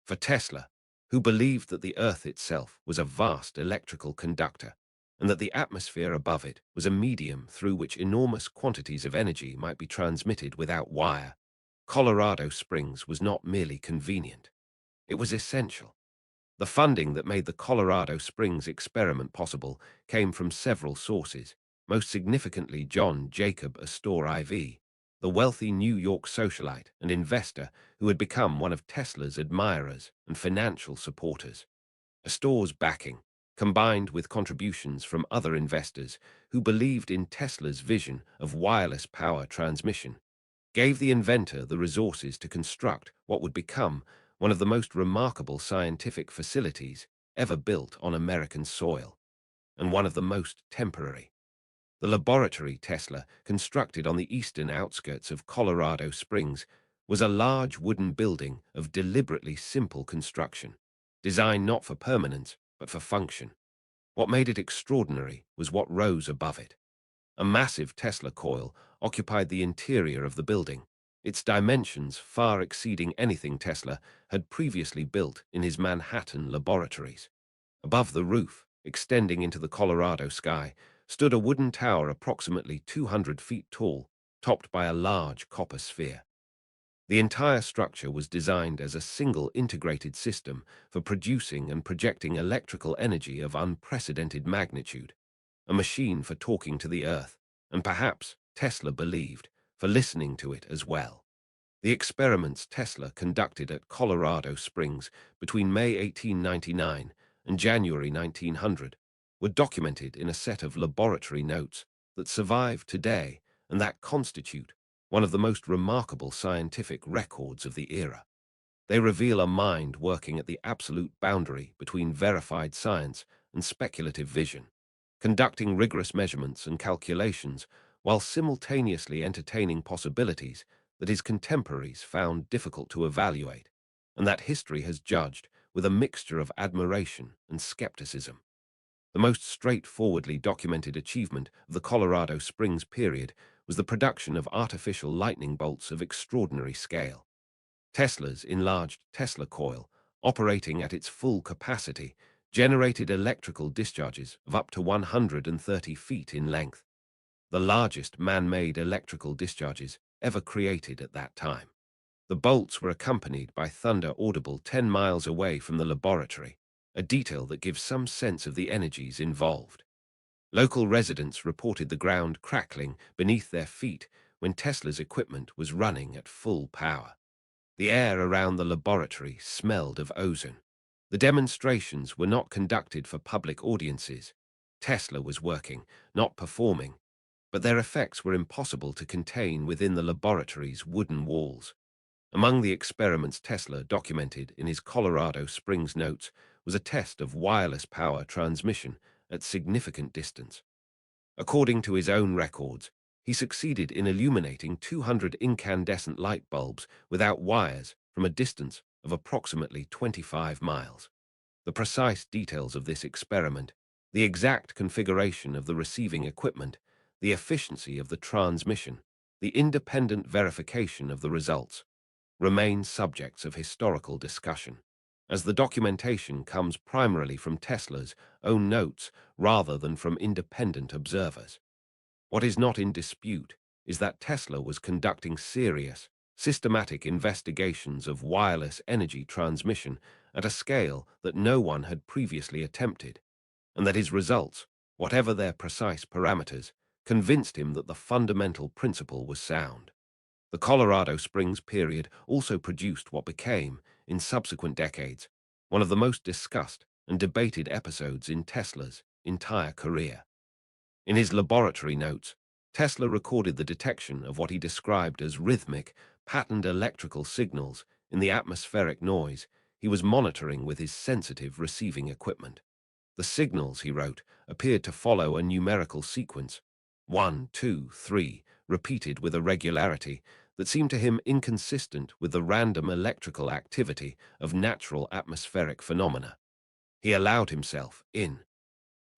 For Tesla, who believed that the Earth itself was a vast electrical conductor, and that the atmosphere above it was a medium through which enormous quantities of energy might be transmitted without wire, Colorado Springs was not merely convenient. It was essential. The funding that made the Colorado Springs experiment possible came from several sources, most significantly John Jacob Astor IV, the wealthy New York socialite and investor who had become one of Tesla's admirers and financial supporters. Astor's backing, combined with contributions from other investors who believed in Tesla's vision of wireless power transmission, gave the inventor the resources to construct what would become one of the most remarkable scientific facilities ever built on American soil, and one of the most temporary. The laboratory Tesla constructed on the eastern outskirts of Colorado Springs was a large wooden building of deliberately simple construction, designed not for permanence, but for function. What made it extraordinary was what rose above it. A massive Tesla coil occupied the interior of the building, its dimensions far exceeding anything Tesla had previously built in his Manhattan laboratories. Above the roof, extending into the Colorado sky, stood a wooden tower approximately 200 feet tall, topped by a large copper sphere. The entire structure was designed as a single integrated system for producing and projecting electrical energy of unprecedented magnitude, a machine for talking to the Earth, and perhaps, Tesla believed, for listening to it as well. The experiments Tesla conducted at Colorado Springs between May 1899 and January 1900 were documented in a set of laboratory notes that survive today and that constitute one of the most remarkable scientific records of the era. They reveal a mind working at the absolute boundary between verified science and speculative vision, conducting rigorous measurements and calculations while simultaneously entertaining possibilities that his contemporaries found difficult to evaluate, and that history has judged with a mixture of admiration and skepticism. The most straightforwardly documented achievement of the Colorado Springs period was the production of artificial lightning bolts of extraordinary scale. Tesla's enlarged Tesla coil, operating at its full capacity, generated electrical discharges of up to 130 feet in length, the largest man-made electrical discharges ever created at that time. The bolts were accompanied by thunder audible 10 miles away from the laboratory, a detail that gives some sense of the energies involved. Local residents reported the ground crackling beneath their feet when Tesla's equipment was running at full power. The air around the laboratory smelled of ozone. The demonstrations were not conducted for public audiences. Tesla was working, not performing, but their effects were impossible to contain within the laboratory's wooden walls. Among the experiments Tesla documented in his Colorado Springs notes was a test of wireless power transmission at significant distance. According to his own records, he succeeded in illuminating 200 incandescent light bulbs without wires from a distance of approximately 25 miles. The precise details of this experiment, the exact configuration of the receiving equipment, the efficiency of the transmission, the independent verification of the results, remain subjects of historical discussion, as the documentation comes primarily from Tesla's own notes rather than from independent observers. What is not in dispute is that Tesla was conducting serious, systematic investigations of wireless energy transmission at a scale that no one had previously attempted, and that his results, whatever their precise parameters, convinced him that the fundamental principle was sound. The Colorado Springs period also produced what became, in subsequent decades, one of the most discussed and debated episodes in Tesla's entire career. In his laboratory notes, Tesla recorded the detection of what he described as rhythmic patterned electrical signals in the atmospheric noise he was monitoring with his sensitive receiving equipment. The signals, he wrote, appeared to follow a numerical sequence, 1, 2, 3, repeated with a regularity that seemed to him inconsistent with the random electrical activity of natural atmospheric phenomena. He allowed himself, in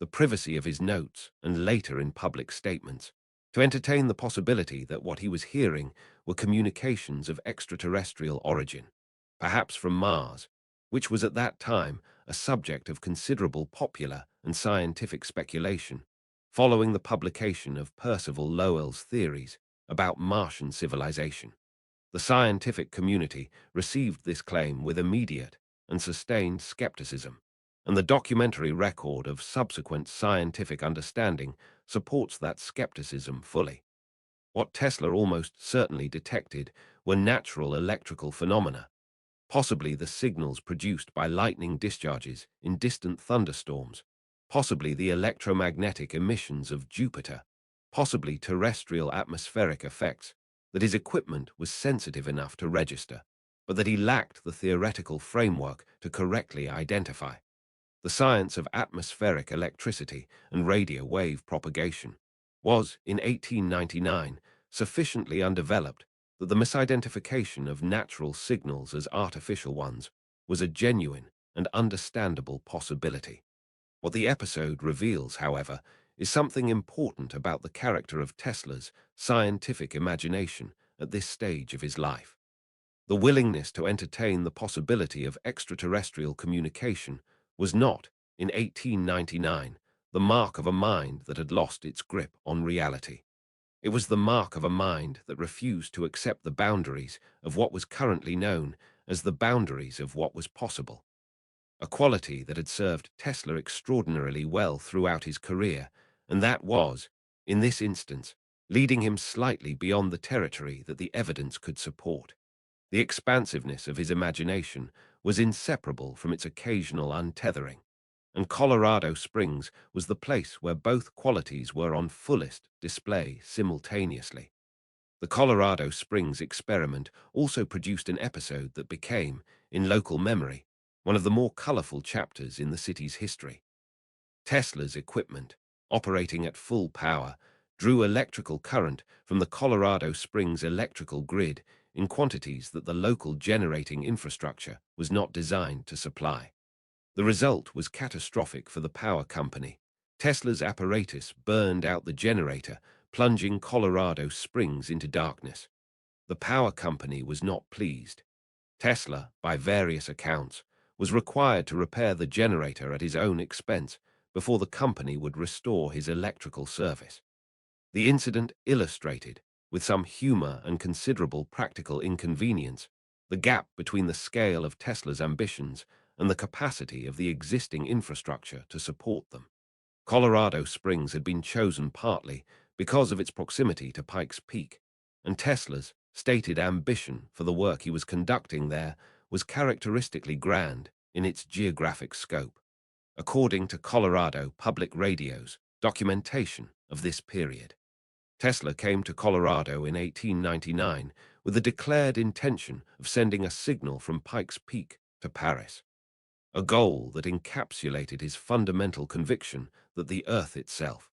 the privacy of his notes and later in public statements, to entertain the possibility that what he was hearing were communications of extraterrestrial origin, perhaps from Mars, which was at that time a subject of considerable popular and scientific speculation, following the publication of Percival Lowell's theories about Martian civilization. The scientific community received this claim with immediate and sustained skepticism, and the documentary record of subsequent scientific understanding supports that skepticism fully. What Tesla almost certainly detected were natural electrical phenomena, possibly the signals produced by lightning discharges in distant thunderstorms, possibly the electromagnetic emissions of Jupiter, possibly terrestrial atmospheric effects that his equipment was sensitive enough to register, but that he lacked the theoretical framework to correctly identify. The science of atmospheric electricity and radio wave propagation was, in 1899, sufficiently undeveloped that the misidentification of natural signals as artificial ones was a genuine and understandable possibility. What the episode reveals, however, is something important about the character of Tesla's scientific imagination at this stage of his life. The willingness to entertain the possibility of extraterrestrial communication was not, in 1899, the mark of a mind that had lost its grip on reality. It was the mark of a mind that refused to accept the boundaries of what was currently known as the boundaries of what was possible, a quality that had served Tesla extraordinarily well throughout his career, and that was, in this instance, leading him slightly beyond the territory that the evidence could support. The expansiveness of his imagination was inseparable from its occasional untethering, and Colorado Springs was the place where both qualities were on fullest display simultaneously. The Colorado Springs experiment also produced an episode that became, in local memory, one of the more colorful chapters in the city's history. Tesla's equipment, operating at full power, drew electrical current from the Colorado Springs electrical grid in quantities that the local generating infrastructure was not designed to supply. The result was catastrophic for the power company. Tesla's apparatus burned out the generator, plunging Colorado Springs into darkness. The power company was not pleased. Tesla, by various accounts, was required to repair the generator at his own expense before the company would restore his electrical service. The incident illustrated, with some humor and considerable practical inconvenience, the gap between the scale of Tesla's ambitions and the capacity of the existing infrastructure to support them. Colorado Springs had been chosen partly because of its proximity to Pikes Peak, and Tesla's stated ambition for the work he was conducting there was characteristically grand in its geographic scope, according to Colorado Public Radio's documentation of this period. Tesla came to Colorado in 1899 with the declared intention of sending a signal from Pikes Peak to Paris, a goal that encapsulated his fundamental conviction that the Earth itself,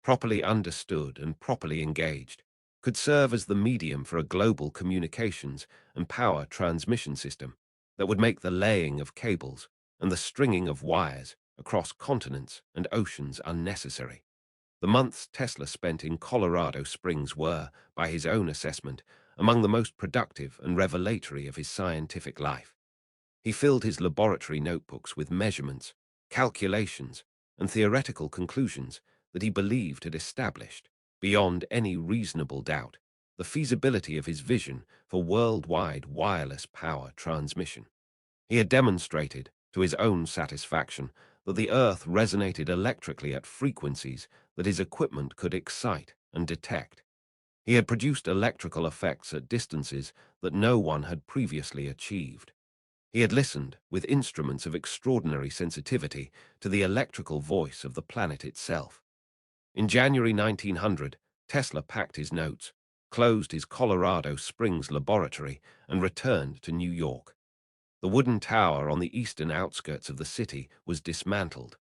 properly understood and properly engaged, could serve as the medium for a global communications and power transmission system that would make the laying of cables and the stringing of wires across continents and oceans unnecessary. The months Tesla spent in Colorado Springs were, by his own assessment, among the most productive and revelatory of his scientific life. He filled his laboratory notebooks with measurements, calculations, and theoretical conclusions that he believed had established, beyond any reasonable doubt, the feasibility of his vision for worldwide wireless power transmission. He had demonstrated, to his own satisfaction, that the Earth resonated electrically at frequencies that his equipment could excite and detect. He had produced electrical effects at distances that no one had previously achieved. He had listened, with instruments of extraordinary sensitivity, to the electrical voice of the planet itself. In January 1900, Tesla packed his notes, closed his Colorado Springs laboratory, and returned to New York. The wooden tower on the eastern outskirts of the city was dismantled.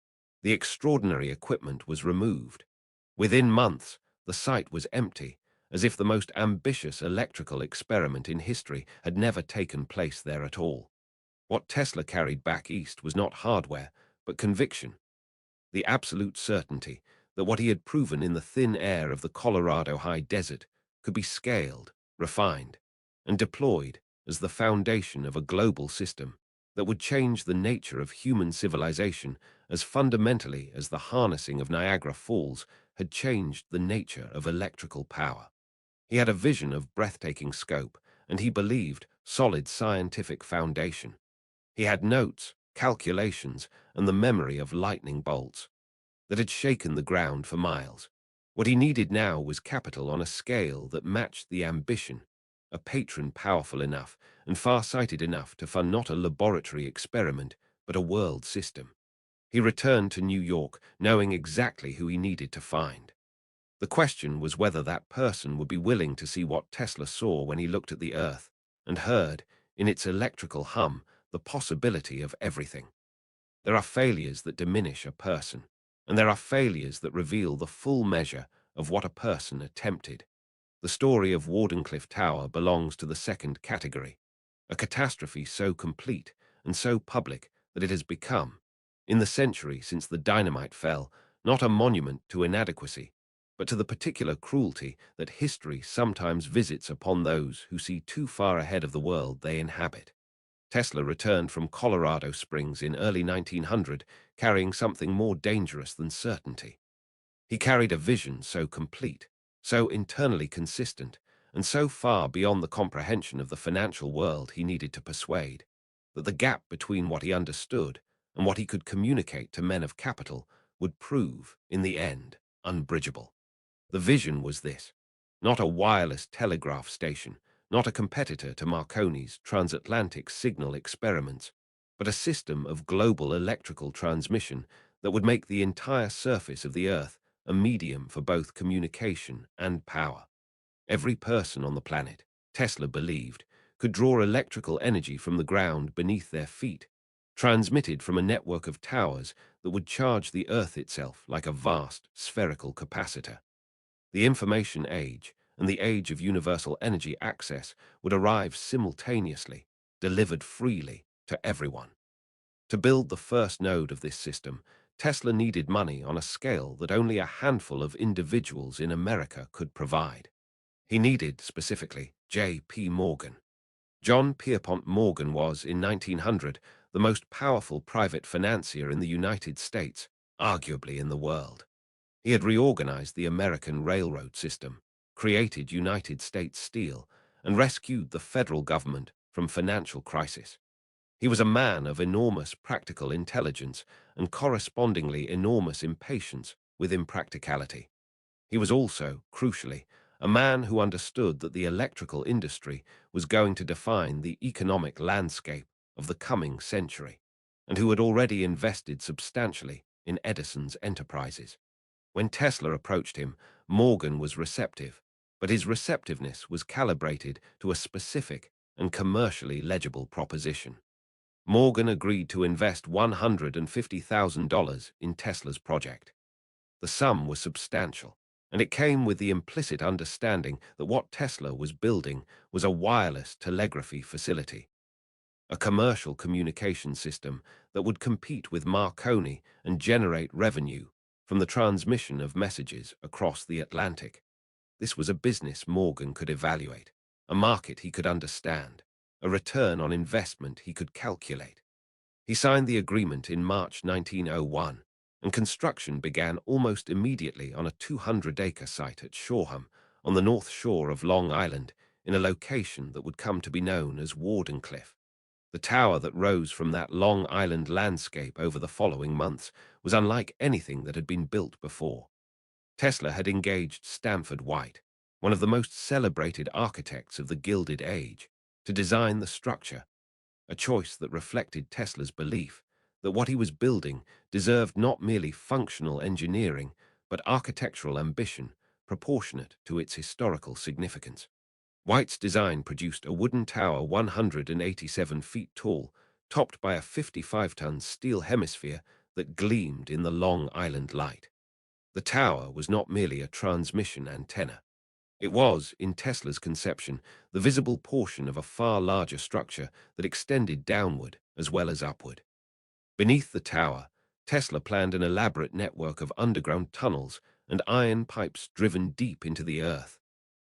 The extraordinary equipment was removed. Within months, the site was empty, as if the most ambitious electrical experiment in history had never taken place there at all. What Tesla carried back east was not hardware, but conviction, the absolute certainty that what he had proven in the thin air of the Colorado high desert could be scaled, refined, and deployed as the foundation of a global system that would change the nature of human civilization as fundamentally as the harnessing of Niagara Falls had changed the nature of electrical power. He had a vision of breathtaking scope, and he believed solid scientific foundation. He had notes, calculations, and the memory of lightning bolts that had shaken the ground for miles. What he needed now was capital on a scale that matched the ambition, a patron powerful enough and far-sighted enough to fund not a laboratory experiment, but a world system. He returned to New York, knowing exactly who he needed to find. The question was whether that person would be willing to see what Tesla saw when he looked at the Earth and heard, in its electrical hum, the possibility of everything. There are failures that diminish a person, and there are failures that reveal the full measure of what a person attempted. The story of Wardenclyffe Tower belongs to the second category, a catastrophe so complete and so public that it has become, in the century since the dynamite fell, not a monument to inadequacy, but to the particular cruelty that history sometimes visits upon those who see too far ahead of the world they inhabit. Tesla returned from Colorado Springs in early 1900, carrying something more dangerous than certainty. He carried a vision so complete, so internally consistent, and so far beyond the comprehension of the financial world he needed to persuade, that the gap between what he understood and what he could communicate to men of capital would prove, in the end, unbridgeable. The vision was this: not a wireless telegraph station, not a competitor to Marconi's transatlantic signal experiments, but a system of global electrical transmission that would make the entire surface of the Earth a medium for both communication and power. Every person on the planet, Tesla believed, could draw electrical energy from the ground beneath their feet, transmitted from a network of towers that would charge the Earth itself like a vast spherical capacitor. The information age and the age of universal energy access would arrive simultaneously, delivered freely to everyone. To build the first node of this system, Tesla needed money on a scale that only a handful of individuals in America could provide. He needed, specifically, J.P. Morgan. John Pierpont Morgan was, in 1900, the most powerful private financier in the United States, arguably in the world. He had reorganized the American railroad system, created United States Steel, and rescued the federal government from financial crisis. He was a man of enormous practical intelligence and correspondingly enormous impatience with impracticality. He was also, crucially, a man who understood that the electrical industry was going to define the economic landscape of the coming century, and who had already invested substantially in Edison's enterprises. When Tesla approached him, Morgan was receptive, but his receptiveness was calibrated to a specific and commercially legible proposition. Morgan agreed to invest $150,000 in Tesla's project. The sum was substantial, and it came with the implicit understanding that what Tesla was building was a wireless telegraphy facility, a commercial communication system that would compete with Marconi and generate revenue from the transmission of messages across the Atlantic. This was a business Morgan could evaluate, a market he could understand, a return on investment he could calculate. He signed the agreement in March 1901, and construction began almost immediately on a 200-acre site at Shoreham, on the north shore of Long Island, in a location that would come to be known as Wardenclyffe. The tower that rose from that Long Island landscape over the following months was unlike anything that had been built before. Tesla had engaged Stanford White, one of the most celebrated architects of the Gilded Age, to design the structure, a choice that reflected Tesla's belief that what he was building deserved not merely functional engineering, but architectural ambition, proportionate to its historical significance. White's design produced a wooden tower 187 feet tall, topped by a 55-ton steel hemisphere that gleamed in the Long Island light. The tower was not merely a transmission antenna. It was, in Tesla's conception, the visible portion of a far larger structure that extended downward as well as upward. Beneath the tower, Tesla planned an elaborate network of underground tunnels and iron pipes driven deep into the earth.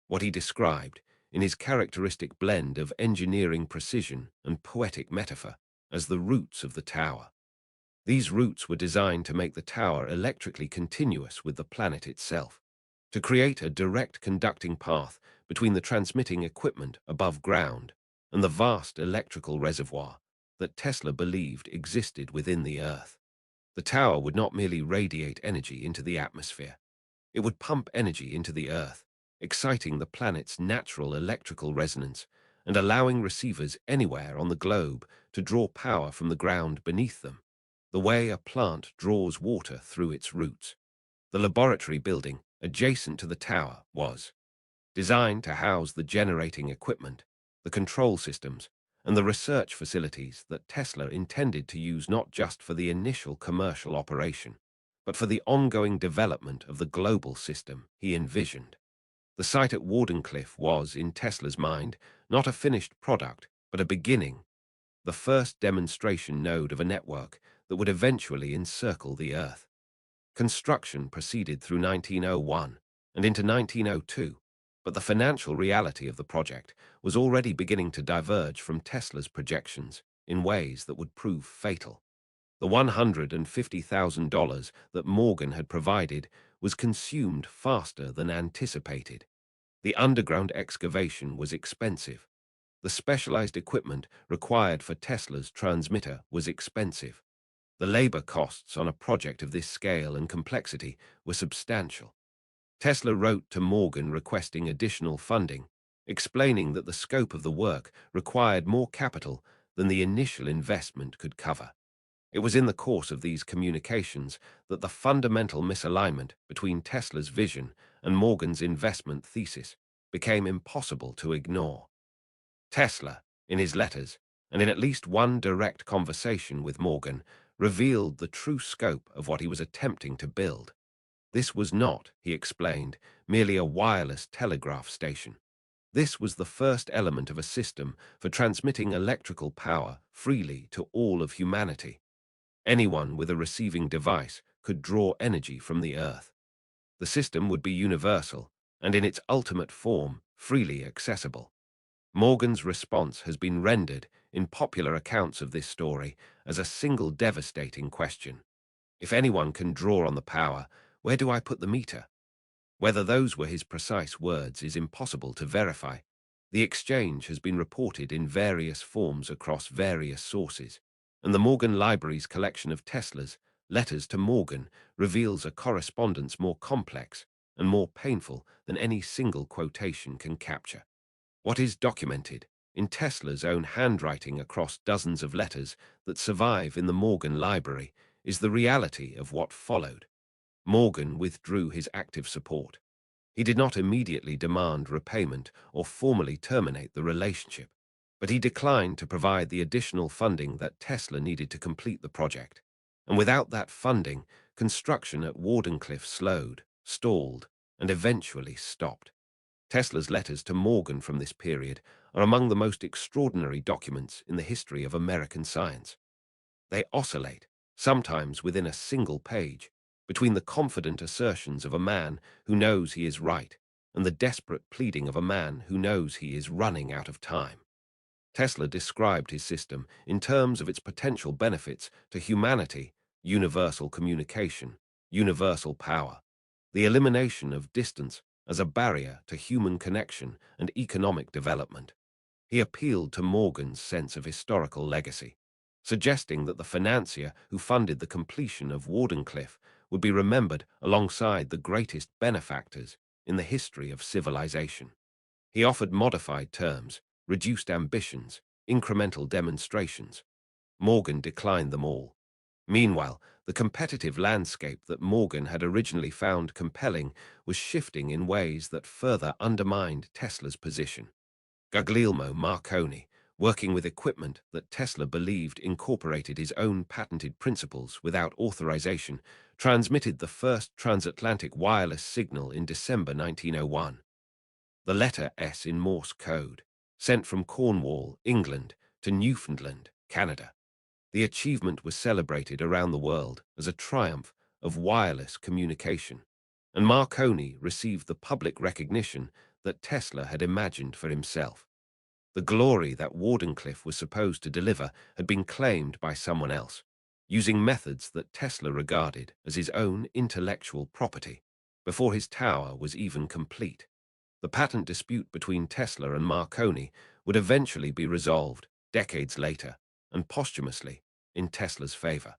What he described, in his characteristic blend of engineering precision and poetic metaphor, as the roots of the tower. These roots were designed to make the tower electrically continuous with the planet itself, to create a direct conducting path between the transmitting equipment above ground and the vast electrical reservoir that Tesla believed existed within the Earth. The tower would not merely radiate energy into the atmosphere. It would pump energy into the Earth, exciting the planet's natural electrical resonance and allowing receivers anywhere on the globe to draw power from the ground beneath them, the way a plant draws water through its roots. The laboratory building, adjacent to the tower, was designed to house the generating equipment, the control systems, and the research facilities that Tesla intended to use not just for the initial commercial operation, but for the ongoing development of the global system he envisioned. The site at Wardenclyffe was, in Tesla's mind, not a finished product, but a beginning, the first demonstration node of a network that would eventually encircle the Earth. Construction proceeded through 1901 and into 1902, but the financial reality of the project was already beginning to diverge from Tesla's projections in ways that would prove fatal. The $150,000 that Morgan had provided was consumed faster than anticipated. The underground excavation was expensive. The specialized equipment required for Tesla's transmitter was expensive. The labor costs on a project of this scale and complexity were substantial. Tesla wrote to Morgan requesting additional funding, explaining that the scope of the work required more capital than the initial investment could cover. It was in the course of these communications that the fundamental misalignment between Tesla's vision and Morgan's investment thesis became impossible to ignore. Tesla, in his letters, and in at least one direct conversation with Morgan, revealed the true scope of what he was attempting to build. This was not, he explained, merely a wireless telegraph station. This was the first element of a system for transmitting electrical power freely to all of humanity. Anyone with a receiving device could draw energy from the Earth. The system would be universal, and in its ultimate form, freely accessible. Morgan's response has been rendered, in popular accounts of this story, as a single devastating question. If anyone can draw on the power, where do I put the meter? Whether those were his precise words is impossible to verify. The exchange has been reported in various forms across various sources, and the Morgan Library's collection of Tesla's letters to Morgan reveals a correspondence more complex and more painful than any single quotation can capture. What is documented, in Tesla's own handwriting across dozens of letters that survive in the Morgan Library, is the reality of what followed. Morgan withdrew his active support. He did not immediately demand repayment or formally terminate the relationship, but he declined to provide the additional funding that Tesla needed to complete the project. And without that funding, construction at Wardenclyffe slowed, stalled, and eventually stopped. Tesla's letters to Morgan from this period are among the most extraordinary documents in the history of American science. They oscillate, sometimes within a single page, between the confident assertions of a man who knows he is right and the desperate pleading of a man who knows he is running out of time. Tesla described his system in terms of its potential benefits to humanity: universal communication, universal power, the elimination of distance as a barrier to human connection and economic development. He appealed to Morgan's sense of historical legacy, suggesting that the financier who funded the completion of Wardenclyffe would be remembered alongside the greatest benefactors in the history of civilization. He offered modified terms, reduced ambitions, incremental demonstrations. Morgan declined them all. Meanwhile, the competitive landscape that Morgan had originally found compelling was shifting in ways that further undermined Tesla's position. Guglielmo Marconi, working with equipment that Tesla believed incorporated his own patented principles without authorization, transmitted the first transatlantic wireless signal in December 1901. The letter S in Morse code, sent from Cornwall, England, to Newfoundland, Canada. The achievement was celebrated around the world as a triumph of wireless communication, and Marconi received the public recognition that Tesla had imagined for himself. The glory that Wardenclyffe was supposed to deliver had been claimed by someone else, using methods that Tesla regarded as his own intellectual property, before his tower was even complete. The patent dispute between Tesla and Marconi would eventually be resolved decades later, and posthumously, in Tesla's favor.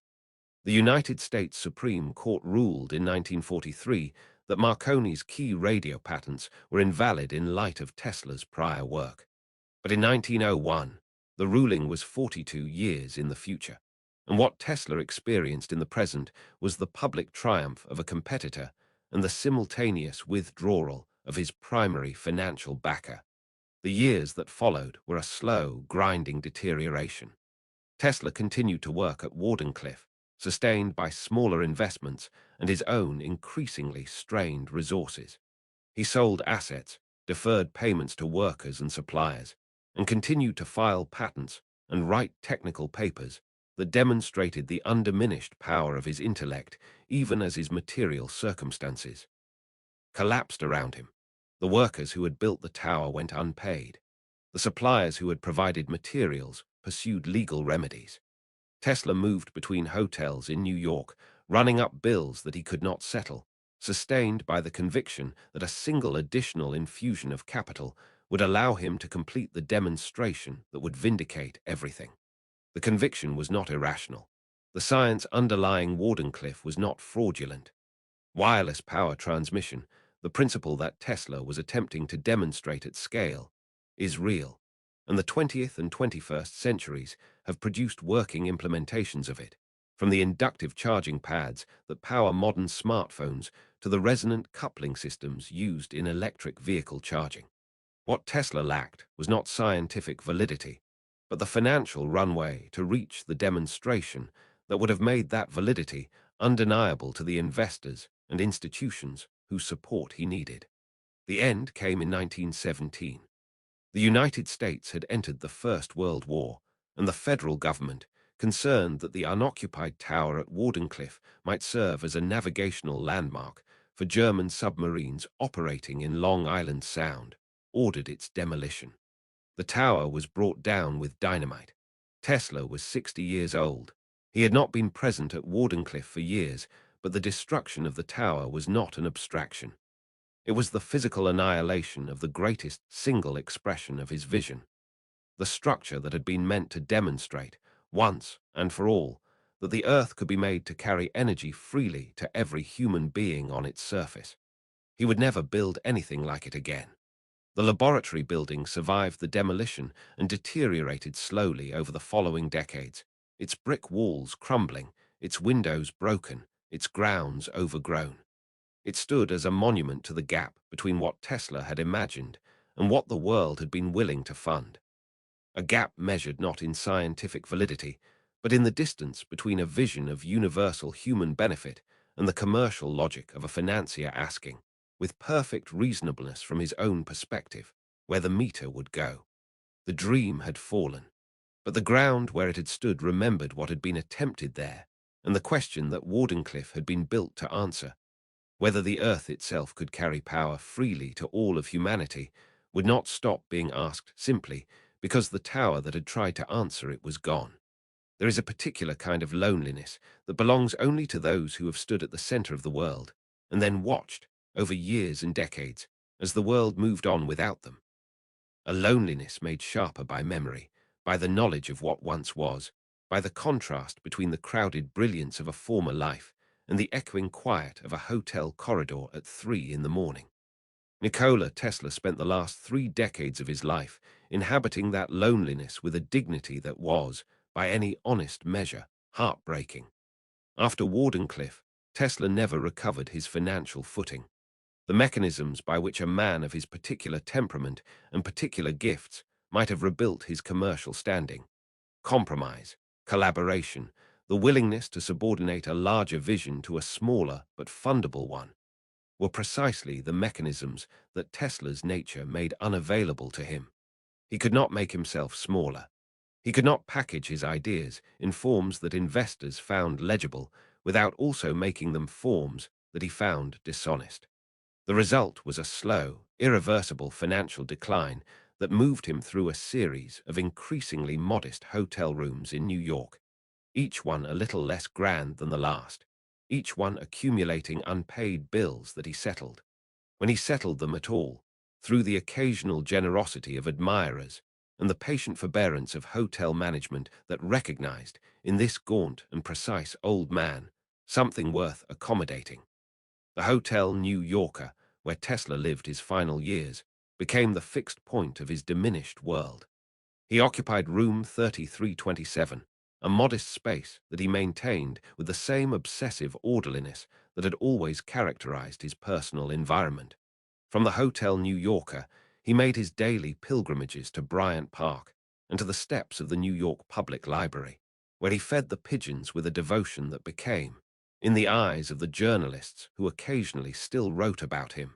The United States Supreme Court ruled in 1943 that Marconi's key radio patents were invalid in light of Tesla's prior work. But in 1901, the ruling was 42 years in the future, and what Tesla experienced in the present was the public triumph of a competitor and the simultaneous withdrawal of his primary financial backer. The years that followed were a slow, grinding deterioration. Tesla continued to work at Wardenclyffe, sustained by smaller investments and his own increasingly strained resources. He sold assets, deferred payments to workers and suppliers, and continued to file patents and write technical papers that demonstrated the undiminished power of his intellect even as his material circumstances collapsed around him. The workers who had built the tower went unpaid. The suppliers who had provided materials pursued legal remedies. Tesla moved between hotels in New York, running up bills that he could not settle, sustained by the conviction that a single additional infusion of capital would allow him to complete the demonstration that would vindicate everything. The conviction was not irrational. The science underlying Wardenclyffe was not fraudulent. Wireless power transmission, the principle that Tesla was attempting to demonstrate at scale, is real, and the 20th and 21st centuries have produced working implementations of it, from the inductive charging pads that power modern smartphones to the resonant coupling systems used in electric vehicle charging. What Tesla lacked was not scientific validity, but the financial runway to reach the demonstration that would have made that validity undeniable to the investors and institutions whose support he needed. The end came in 1917. The United States had entered the First World War, and the federal government, concerned that the unoccupied tower at Wardenclyffe might serve as a navigational landmark for German submarines operating in Long Island Sound, ordered its demolition. The tower was brought down with dynamite. Tesla was 60 years old. He had not been present at Wardenclyffe for years, but the destruction of the tower was not an abstraction. It was the physical annihilation of the greatest single expression of his vision, the structure that had been meant to demonstrate, once and for all, that the Earth could be made to carry energy freely to every human being on its surface. He would never build anything like it again. The laboratory building survived the demolition and deteriorated slowly over the following decades, its brick walls crumbling, its windows broken, its grounds overgrown. It stood as a monument to the gap between what Tesla had imagined and what the world had been willing to fund. A gap measured not in scientific validity, but in the distance between a vision of universal human benefit and the commercial logic of a financier asking, with perfect reasonableness from his own perspective, where the meter would go. The dream had fallen, but the ground where it had stood remembered what had been attempted there, and the question that Wardenclyffe had been built to answer, whether the earth itself could carry power freely to all of humanity, would not stop being asked simply because the tower that had tried to answer it was gone. There is a particular kind of loneliness that belongs only to those who have stood at the center of the world and then watched, over years and decades, as the world moved on without them. A loneliness made sharper by memory, by the knowledge of what once was, by the contrast between the crowded brilliance of a former life and the echoing quiet of a hotel corridor at 3 in the morning. Nikola Tesla spent the last 3 decades of his life inhabiting that loneliness with a dignity that was, by any honest measure, heartbreaking. After Wardenclyffe, Tesla never recovered his financial footing. The mechanisms by which a man of his particular temperament and particular gifts might have rebuilt his commercial standing, compromise, collaboration, the willingness to subordinate a larger vision to a smaller but fundable one, were precisely the mechanisms that Tesla's nature made unavailable to him. He could not make himself smaller. He could not package his ideas in forms that investors found legible without also making them forms that he found dishonest. The result was a slow, irreversible financial decline that moved him through a series of increasingly modest hotel rooms in New York, each one a little less grand than the last, each one accumulating unpaid bills that he settled. When he settled them at all, through the occasional generosity of admirers and the patient forbearance of hotel management that recognized, in this gaunt and precise old man, something worth accommodating. The Hotel New Yorker, where Tesla lived his final years, became the fixed point of his diminished world. He occupied room 3327, a modest space that he maintained with the same obsessive orderliness that had always characterized his personal environment. From the Hotel New Yorker, he made his daily pilgrimages to Bryant Park and to the steps of the New York Public Library, where he fed the pigeons with a devotion that became, in the eyes of the journalists who occasionally still wrote about him,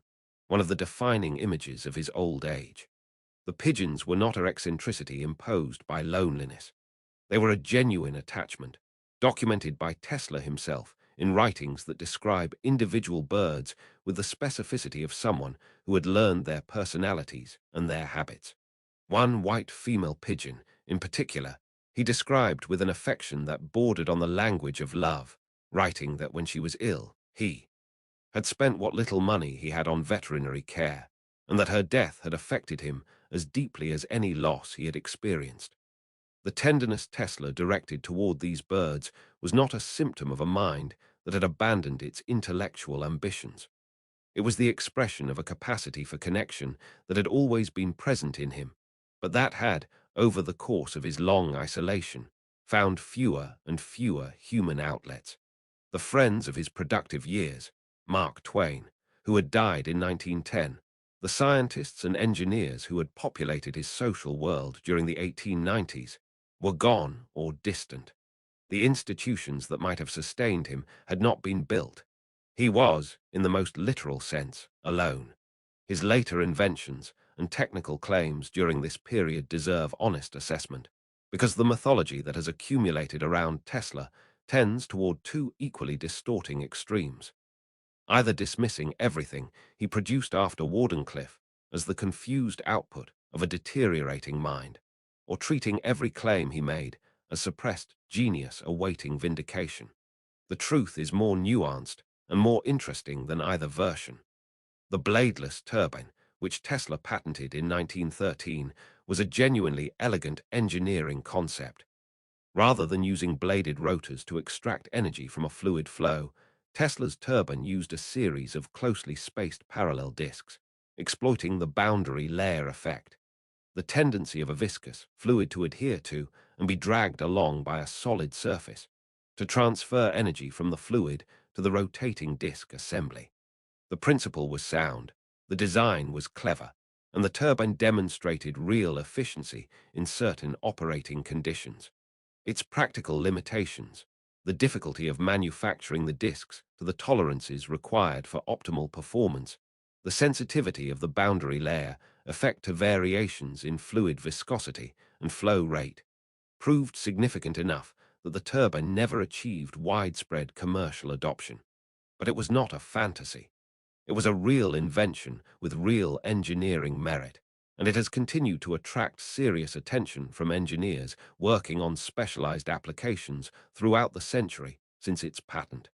one of the defining images of his old age. The pigeons were not an eccentricity imposed by loneliness. They were a genuine attachment, documented by Tesla himself in writings that describe individual birds with the specificity of someone who had learned their personalities and their habits. One white female pigeon, in particular, he described with an affection that bordered on the language of love, writing that when she was ill, he had spent what little money he had on veterinary care, and that her death had affected him as deeply as any loss he had experienced. The tenderness Tesla directed toward these birds was not a symptom of a mind that had abandoned its intellectual ambitions. It was the expression of a capacity for connection that had always been present in him, but that had, over the course of his long isolation, found fewer and fewer human outlets. The friends of his productive years, Mark Twain, who had died in 1910, the scientists and engineers who had populated his social world during the 1890s, were gone or distant. The institutions that might have sustained him had not been built. He was, in the most literal sense, alone. His later inventions and technical claims during this period deserve honest assessment, because the mythology that has accumulated around Tesla tends toward two equally distorting extremes, either dismissing everything he produced after Wardenclyffe as the confused output of a deteriorating mind, or treating every claim he made as suppressed genius awaiting vindication. The truth is more nuanced and more interesting than either version. The bladeless turbine, which Tesla patented in 1913, was a genuinely elegant engineering concept. Rather than using bladed rotors to extract energy from a fluid flow, Tesla's turbine used a series of closely spaced parallel disks, exploiting the boundary layer effect, the tendency of a viscous fluid to adhere to and be dragged along by a solid surface, to transfer energy from the fluid to the rotating disk assembly. The principle was sound, the design was clever, and the turbine demonstrated real efficiency in certain operating conditions. Its practical limitations, the difficulty of manufacturing the disks to the tolerances required for optimal performance, the sensitivity of the boundary layer effect to variations in fluid viscosity and flow rate, proved significant enough that the turbine never achieved widespread commercial adoption. But it was not a fantasy. It was a real invention with real engineering merit, and it has continued to attract serious attention from engineers working on specialized applications throughout the century since its patent.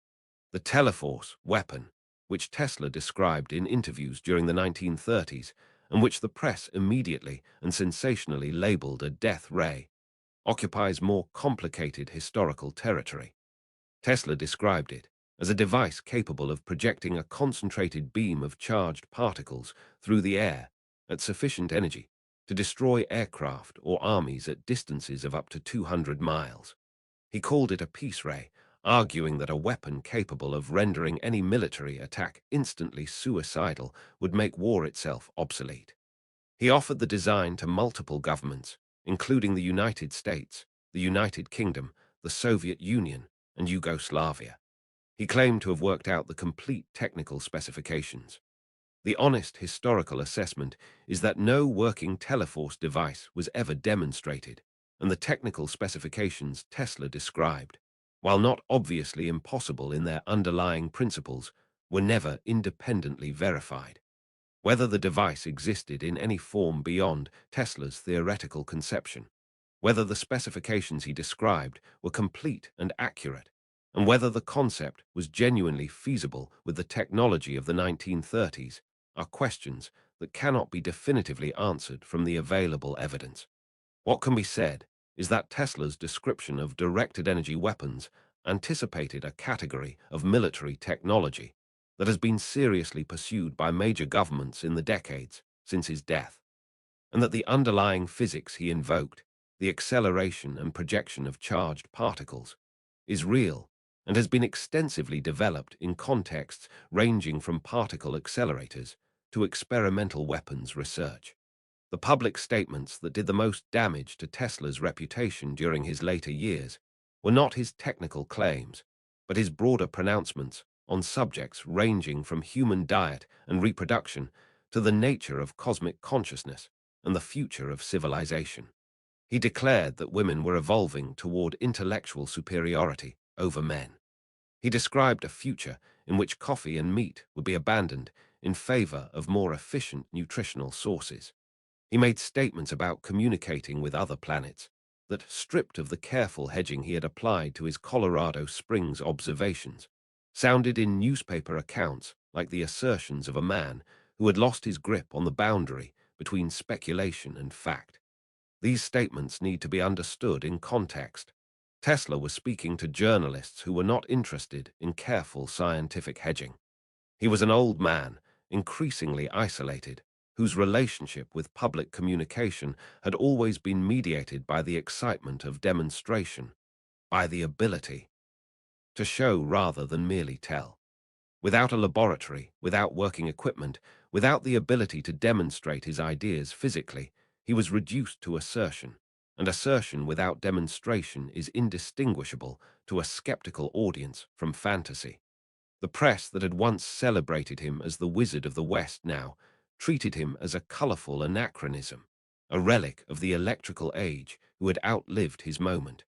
The Teleforce weapon, which Tesla described in interviews during the 1930s, and which the press immediately and sensationally labeled a death ray, occupies more complicated historical territory. Tesla described it as a device capable of projecting a concentrated beam of charged particles through the air at sufficient energy to destroy aircraft or armies at distances of up to 200 miles. He called it a peace ray, arguing that a weapon capable of rendering any military attack instantly suicidal would make war itself obsolete. He offered the design to multiple governments, including the United States, the United Kingdom, the Soviet Union, and Yugoslavia. He claimed to have worked out the complete technical specifications. The honest historical assessment is that no working teleforce device was ever demonstrated, and the technical specifications Tesla described, while not obviously impossible in their underlying principles, were never independently verified. Whether the device existed in any form beyond Tesla's theoretical conception, whether the specifications he described were complete and accurate, and whether the concept was genuinely feasible with the technology of the 1930s, are questions that cannot be definitively answered from the available evidence. What can be said is that Tesla's description of directed energy weapons anticipated a category of military technology that has been seriously pursued by major governments in the decades since his death, and that the underlying physics he invoked, the acceleration and projection of charged particles, is real and has been extensively developed in contexts ranging from particle accelerators to experimental weapons research. The public statements that did the most damage to Tesla's reputation during his later years were not his technical claims, but his broader pronouncements on subjects ranging from human diet and reproduction to the nature of cosmic consciousness and the future of civilization. He declared that women were evolving toward intellectual superiority over men. He described a future in which coffee and meat would be abandoned in favor of more efficient nutritional sources. He made statements about communicating with other planets that, stripped of the careful hedging he had applied to his Colorado Springs observations, sounded in newspaper accounts like the assertions of a man who had lost his grip on the boundary between speculation and fact. These statements need to be understood in context. Tesla was speaking to journalists who were not interested in careful scientific hedging. He was an old man, increasingly isolated, whose relationship with public communication had always been mediated by the excitement of demonstration, by the ability to show rather than merely tell. Without a laboratory, without working equipment, without the ability to demonstrate his ideas physically, he was reduced to assertion, and assertion without demonstration is indistinguishable to a skeptical audience from fantasy. The press that had once celebrated him as the Wizard of the West now treated him as a colorful anachronism, a relic of the electrical age who had outlived his moment.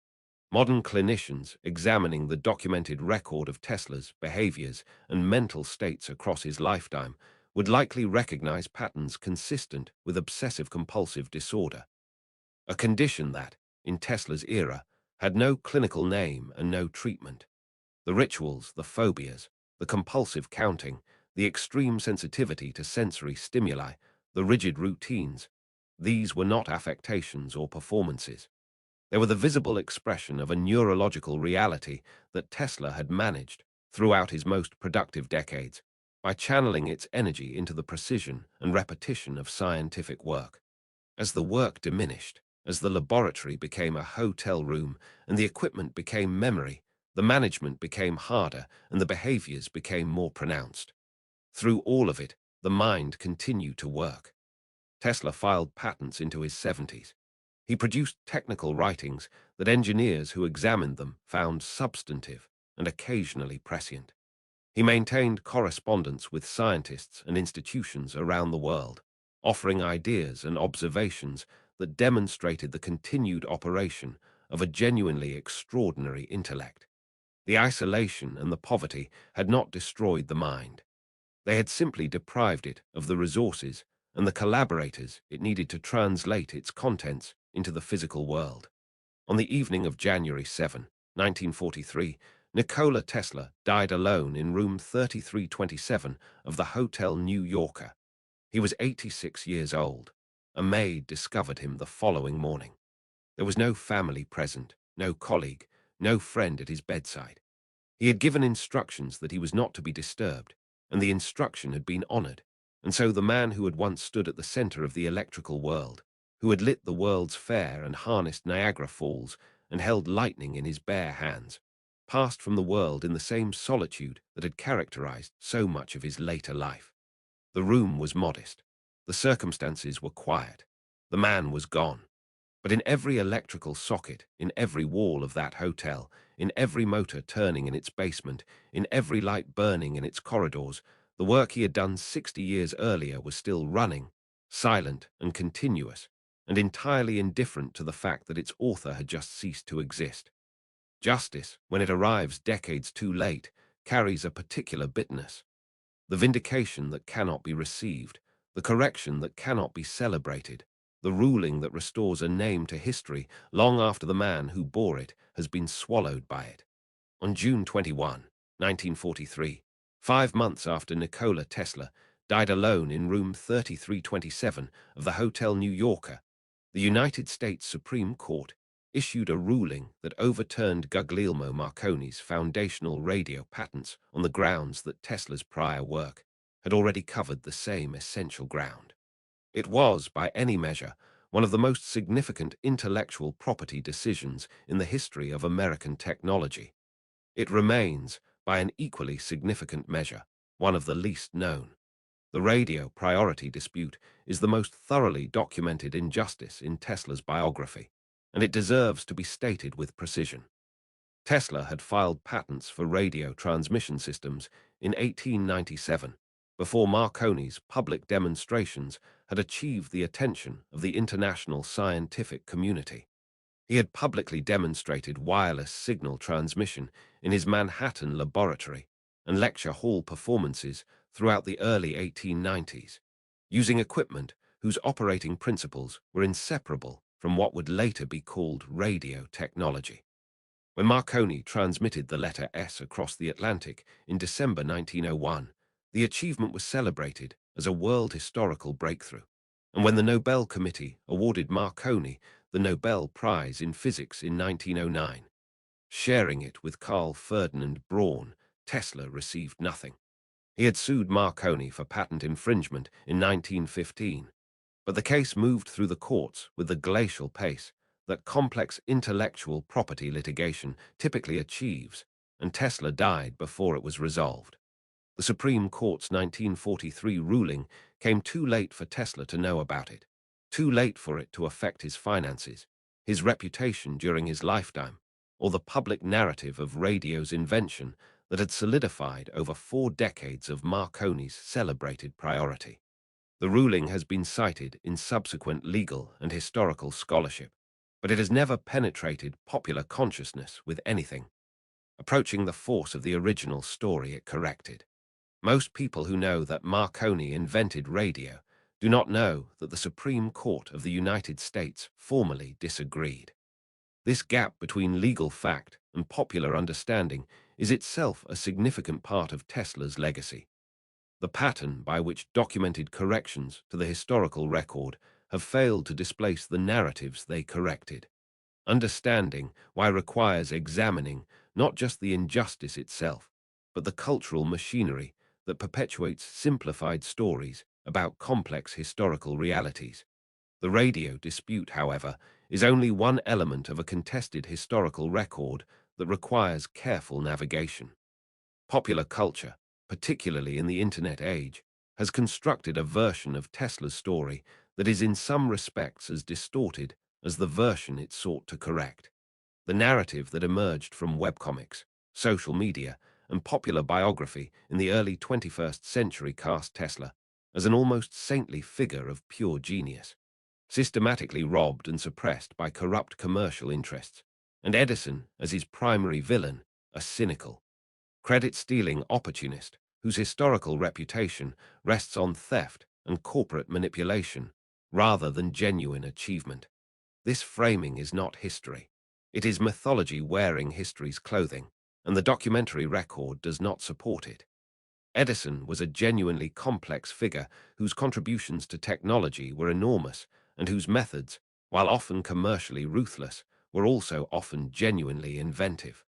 Modern clinicians examining the documented record of Tesla's behaviors and mental states across his lifetime would likely recognize patterns consistent with obsessive-compulsive disorder, a condition that, in Tesla's era, had no clinical name and no treatment. The rituals, the phobias, the compulsive counting, the extreme sensitivity to sensory stimuli, the rigid routines, these were not affectations or performances. They were the visible expression of a neurological reality that Tesla had managed, throughout his most productive decades, by channeling its energy into the precision and repetition of scientific work. As the work diminished, as the laboratory became a hotel room and the equipment became memory, the management became harder and the behaviors became more pronounced. Through all of it, the mind continued to work. Tesla filed patents into his 70s. He produced technical writings that engineers who examined them found substantive and occasionally prescient. He maintained correspondence with scientists and institutions around the world, offering ideas and observations that demonstrated the continued operation of a genuinely extraordinary intellect. The isolation and the poverty had not destroyed the mind. They had simply deprived it of the resources and the collaborators it needed to translate its contents into the physical world. On the evening of January 7, 1943, Nikola Tesla died alone in room 3327 of the Hotel New Yorker. He was 86 years old. A maid discovered him the following morning. There was no family present, no colleague, no friend at his bedside. He had given instructions that he was not to be disturbed, and the instruction had been honored, and so the man who had once stood at the center of the electrical world, who had lit the World's Fair and harnessed Niagara Falls and held lightning in his bare hands, passed from the world in the same solitude that had characterized so much of his later life. The room was modest. The circumstances were quiet. The man was gone. But in every electrical socket, in every wall of that hotel, in every motor turning in its basement, in every light burning in its corridors, the work he had done 60 years earlier was still running, silent and continuous, and entirely indifferent to the fact that its author had just ceased to exist. Justice, when it arrives decades too late, carries a particular bitterness. The vindication that cannot be received, the correction that cannot be celebrated, the ruling that restores a name to history long after the man who bore it has been swallowed by it. On June 21, 1943, 5 months after Nikola Tesla died alone in room 3327 of the Hotel New Yorker, the United States Supreme Court issued a ruling that overturned Guglielmo Marconi's foundational radio patents on the grounds that Tesla's prior work had already covered the same essential ground. It was, by any measure, one of the most significant intellectual property decisions in the history of American technology. It remains, by an equally significant measure, one of the least known. The radio priority dispute is the most thoroughly documented injustice in Tesla's biography, and it deserves to be stated with precision. Tesla had filed patents for radio transmission systems in 1897, before Marconi's public demonstrations had achieved the attention of the international scientific community. He had publicly demonstrated wireless signal transmission in his Manhattan laboratory and lecture hall performances throughout the early 1890s, using equipment whose operating principles were inseparable from what would later be called radio technology. When Marconi transmitted the letter S across the Atlantic in December 1901, the achievement was celebrated as a world historical breakthrough. And when the Nobel Committee awarded Marconi the Nobel Prize in Physics in 1909, sharing it with Carl Ferdinand Braun, Tesla received nothing. He had sued Marconi for patent infringement in 1915, but the case moved through the courts with the glacial pace that complex intellectual property litigation typically achieves, and Tesla died before it was resolved. The Supreme Court's 1943 ruling came too late for Tesla to know about it, too late for it to affect his finances, his reputation during his lifetime, or the public narrative of radio's invention that had solidified over 4 decades of Marconi's celebrated priority. The ruling has been cited in subsequent legal and historical scholarship, but it has never penetrated popular consciousness with anything approaching the force of the original story it corrected. Most people who know that Marconi invented radio do not know that the Supreme Court of the United States formally disagreed. This gap between legal fact and popular understanding is itself a significant part of Tesla's legacy. The pattern by which documented corrections to the historical record have failed to displace the narratives they corrected. Understanding why requires examining not just the injustice itself, but the cultural machinery that perpetuates simplified stories about complex historical realities. The radio dispute, however, is only one element of a contested historical record that requires careful navigation. Popular culture, particularly in the internet age, has constructed a version of Tesla's story that is in some respects as distorted as the version it sought to correct. The narrative that emerged from webcomics, social media, and popular biography in the early 21st century cast Tesla as an almost saintly figure of pure genius, systematically robbed and suppressed by corrupt commercial interests, and Edison as his primary villain, a cynical, credit-stealing opportunist whose historical reputation rests on theft and corporate manipulation rather than genuine achievement. This framing is not history. It is mythology wearing history's clothing, and the documentary record does not support it. Edison was a genuinely complex figure whose contributions to technology were enormous and whose methods, while often commercially ruthless, were also often genuinely inventive.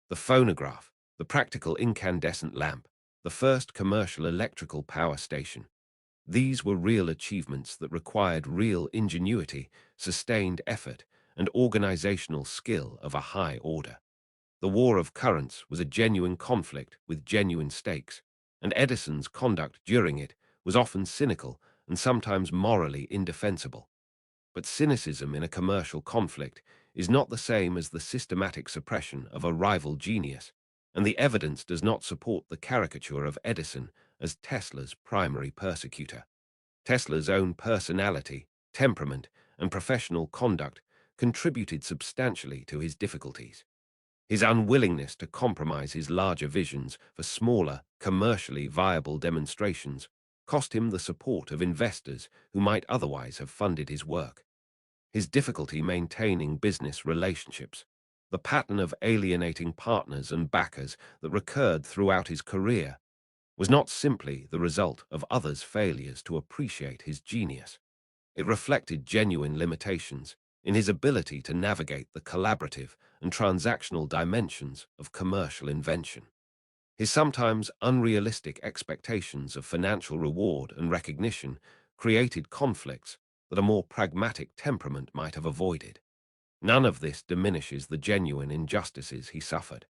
The phonograph, the practical incandescent lamp, the first commercial electrical power station. These were real achievements that required real ingenuity, sustained effort, and organizational skill of a high order. The war of currents was a genuine conflict with genuine stakes, and Edison's conduct during it was often cynical and sometimes morally indefensible. But cynicism in a commercial conflict is not the same as the systematic suppression of a rival genius, and the evidence does not support the caricature of Edison as Tesla's primary persecutor. Tesla's own personality, temperament, and professional conduct contributed substantially to his difficulties. His unwillingness to compromise his larger visions for smaller, commercially viable demonstrations cost him the support of investors who might otherwise have funded his work. His difficulty maintaining business relationships, the pattern of alienating partners and backers that recurred throughout his career, was not simply the result of others' failures to appreciate his genius. It reflected genuine limitations in his ability to navigate the collaborative and transactional dimensions of commercial invention. His sometimes unrealistic expectations of financial reward and recognition created conflicts that a more pragmatic temperament might have avoided. None of this diminishes the genuine injustices he suffered.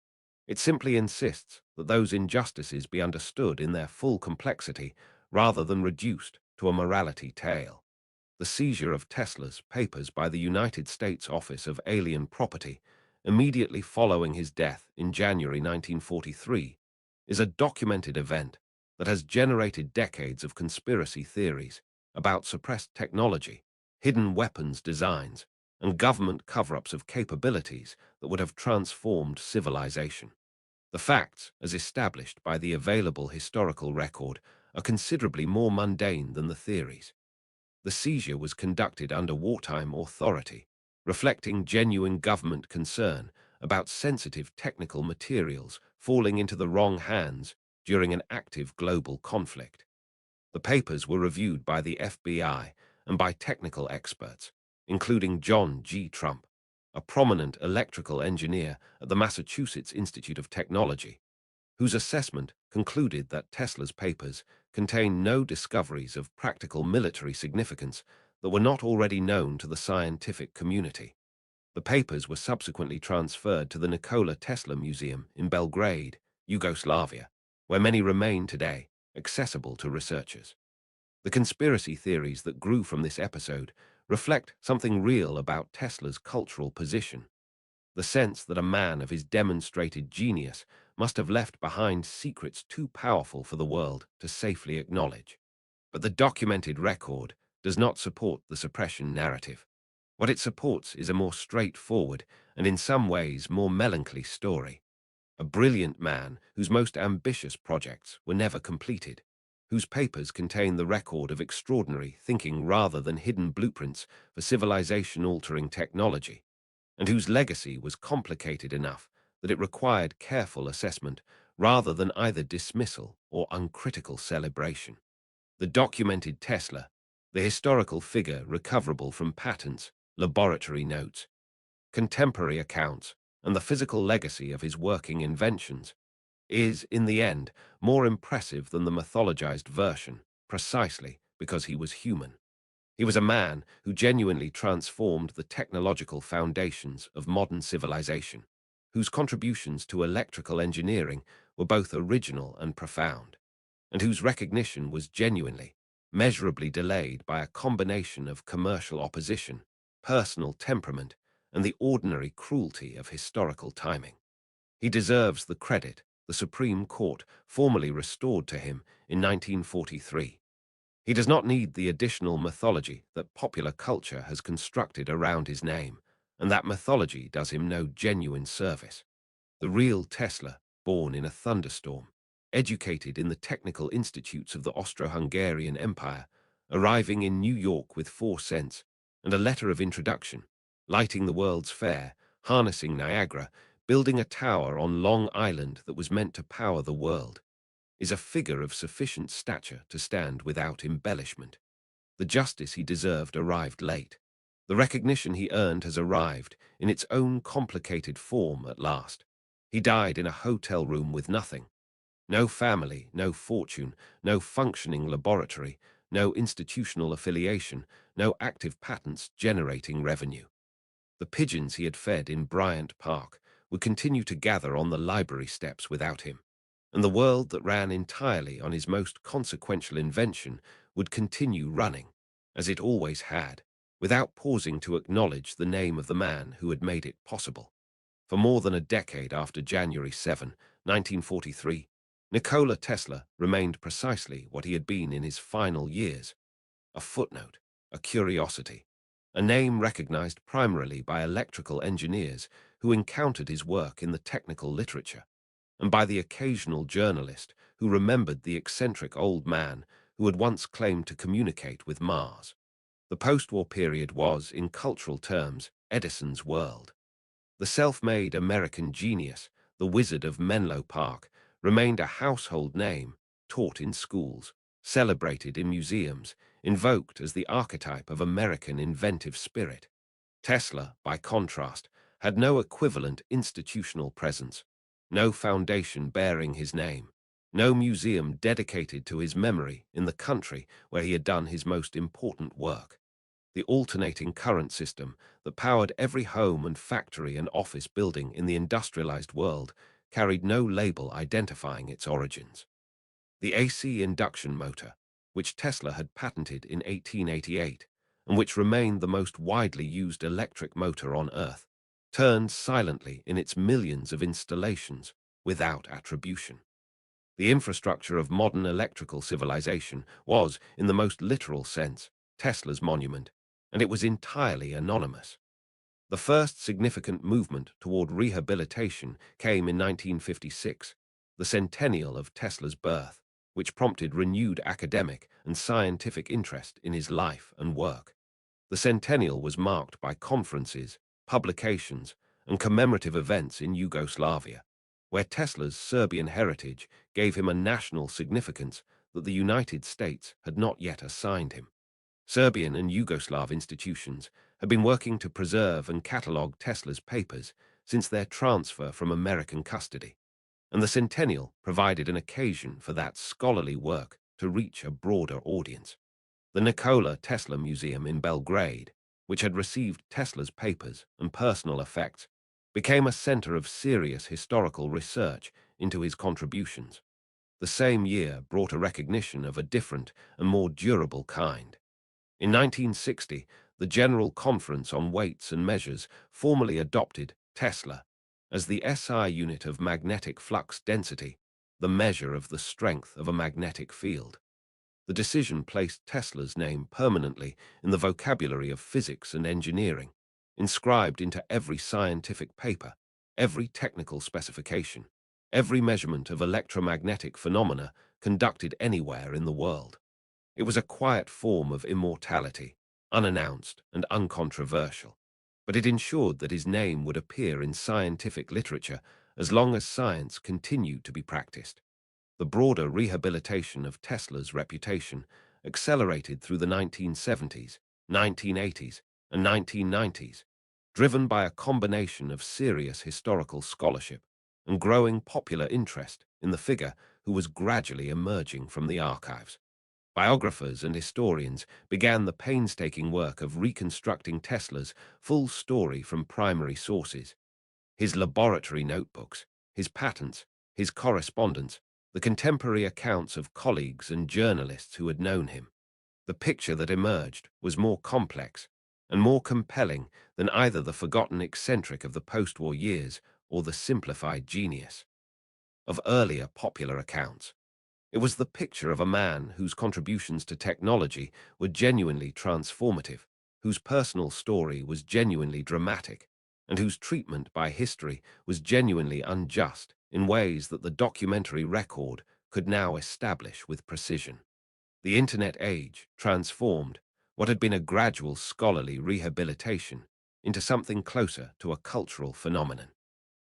It simply insists that those injustices be understood in their full complexity rather than reduced to a morality tale. The seizure of Tesla's papers by the United States Office of Alien Property immediately following his death in January 1943 is a documented event that has generated decades of conspiracy theories about suppressed technology, hidden weapons designs, and government cover-ups of capabilities that would have transformed civilization. The facts, as established by the available historical record, are considerably more mundane than the theories. The seizure was conducted under wartime authority, reflecting genuine government concern about sensitive technical materials falling into the wrong hands during an active global conflict. The papers were reviewed by the FBI and by technical experts, including John G. Trump, a prominent electrical engineer at the Massachusetts Institute of Technology, whose assessment concluded that Tesla's papers contained no discoveries of practical military significance that were not already known to the scientific community. The papers were subsequently transferred to the Nikola Tesla Museum in Belgrade, Yugoslavia, where many remain today, accessible to researchers. The conspiracy theories that grew from this episode reflect something real about Tesla's cultural position. The sense that a man of his demonstrated genius must have left behind secrets too powerful for the world to safely acknowledge. But the documented record does not support the suppression narrative. What it supports is a more straightforward and in some ways more melancholy story. A brilliant man whose most ambitious projects were never completed, whose papers contain the record of extraordinary thinking rather than hidden blueprints for civilization-altering technology, and whose legacy was complicated enough that it required careful assessment rather than either dismissal or uncritical celebration. The documented Tesla, the historical figure recoverable from patents, laboratory notes, contemporary accounts, and the physical legacy of his working inventions, is, in the end, more impressive than the mythologized version, precisely because he was human. He was a man who genuinely transformed the technological foundations of modern civilization, whose contributions to electrical engineering were both original and profound, and whose recognition was genuinely, measurably delayed by a combination of commercial opposition, personal temperament, and the ordinary cruelty of historical timing. He deserves the credit the Supreme Court formally restored to him in 1943. He does not need the additional mythology that popular culture has constructed around his name, and that mythology does him no genuine service. The real Tesla, born in a thunderstorm, educated in the technical institutes of the Austro-Hungarian Empire, arriving in New York with 4 cents and a letter of introduction, lighting the World's Fair, harnessing Niagara, building a tower on Long Island that was meant to power the world, is a figure of sufficient stature to stand without embellishment. The justice he deserved arrived late. The recognition he earned has arrived in its own complicated form at last. He died in a hotel room with nothing. No family, no fortune, no functioning laboratory, no institutional affiliation, no active patents generating revenue. The pigeons he had fed in Bryant Park would continue to gather on the library steps without him, and the world that ran entirely on his most consequential invention would continue running, as it always had, without pausing to acknowledge the name of the man who had made it possible. For more than a decade after January 7, 1943, Nikola Tesla remained precisely what he had been in his final years: a footnote, a curiosity, a name recognized primarily by electrical engineers who encountered his work in the technical literature, and by the occasional journalist who remembered the eccentric old man who had once claimed to communicate with Mars. The post-war period was, in cultural terms, Edison's world. The self-made American genius, the Wizard of Menlo Park, remained a household name, taught in schools, celebrated in museums, invoked as the archetype of American inventive spirit. Tesla, by contrast, had no equivalent institutional presence, no foundation bearing his name, no museum dedicated to his memory in the country where he had done his most important work. The alternating current system that powered every home and factory and office building in the industrialized world carried no label identifying its origins. The AC induction motor, which Tesla had patented in 1888, and which remained the most widely used electric motor on Earth, turned silently in its millions of installations without attribution. The infrastructure of modern electrical civilization was, in the most literal sense, Tesla's monument, and it was entirely anonymous. The first significant movement toward rehabilitation came in 1956, the centennial of Tesla's birth, which prompted renewed academic and scientific interest in his life and work. The centennial was marked by conferences, publications, and commemorative events in Yugoslavia, where Tesla's Serbian heritage gave him a national significance that the United States had not yet assigned him. Serbian and Yugoslav institutions had been working to preserve and catalogue Tesla's papers since their transfer from American custody, and the centennial provided an occasion for that scholarly work to reach a broader audience. The Nikola Tesla Museum in Belgrade, which had received Tesla's papers and personal effects, became a center of serious historical research into his contributions. The same year brought a recognition of a different and more durable kind. In 1960, the General Conference on Weights and Measures formally adopted Tesla as the SI unit of magnetic flux density, the measure of the strength of a magnetic field. The decision placed Tesla's name permanently in the vocabulary of physics and engineering, inscribed into every scientific paper, every technical specification, every measurement of electromagnetic phenomena conducted anywhere in the world. It was a quiet form of immortality, unannounced and uncontroversial, but it ensured that his name would appear in scientific literature as long as science continued to be practiced. The broader rehabilitation of Tesla's reputation accelerated through the 1970s, 1980s, and 1990s, driven by a combination of serious historical scholarship and growing popular interest in the figure who was gradually emerging from the archives. Biographers and historians began the painstaking work of reconstructing Tesla's full story from primary sources: his laboratory notebooks, his patents, his correspondence, the contemporary accounts of colleagues and journalists who had known him. The picture that emerged was more complex and more compelling than either the forgotten eccentric of the post-war years or the simplified genius of earlier popular accounts. It was the picture of a man whose contributions to technology were genuinely transformative, whose personal story was genuinely dramatic, and whose treatment by history was genuinely unjust in ways that the documentary record could now establish with precision. The Internet age transformed what had been a gradual scholarly rehabilitation into something closer to a cultural phenomenon.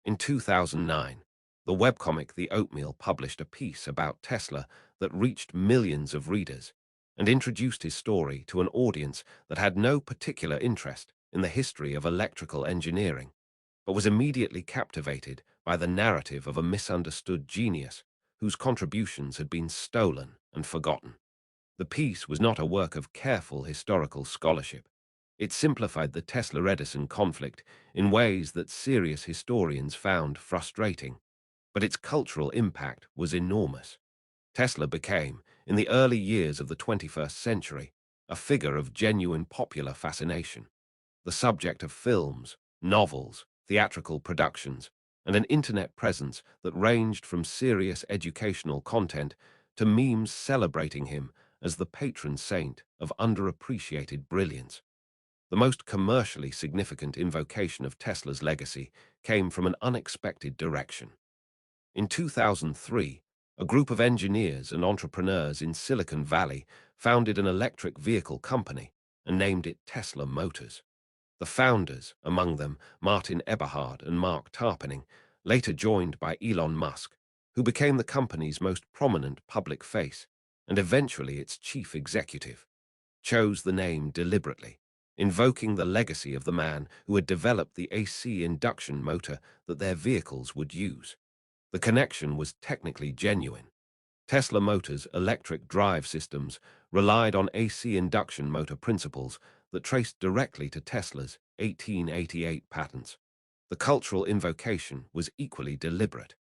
In 2009, the webcomic The Oatmeal published a piece about Tesla that reached millions of readers and introduced his story to an audience that had no particular interest in the history of electrical engineering, but was immediately captivated by the narrative of a misunderstood genius whose contributions had been stolen and forgotten. The piece was not a work of careful historical scholarship. It simplified the Tesla-Edison conflict in ways that serious historians found frustrating, but its cultural impact was enormous. Tesla became, in the early years of the 21st century, a figure of genuine popular fascination, the subject of films, novels, theatrical productions, and an internet presence that ranged from serious educational content to memes celebrating him as the patron saint of underappreciated brilliance. The most commercially significant invocation of Tesla's legacy came from an unexpected direction. In 2003, a group of engineers and entrepreneurs in Silicon Valley founded an electric vehicle company and named it Tesla Motors. The founders, among them Martin Eberhard and Mark Tarpenning, later joined by Elon Musk, who became the company's most prominent public face and eventually its chief executive, chose the name deliberately, invoking the legacy of the man who had developed the AC induction motor that their vehicles would use. The connection was technically genuine. Tesla Motors' electric drive systems relied on AC induction motor principles that traced directly to Tesla's 1888 patents. The cultural invocation was equally deliberate.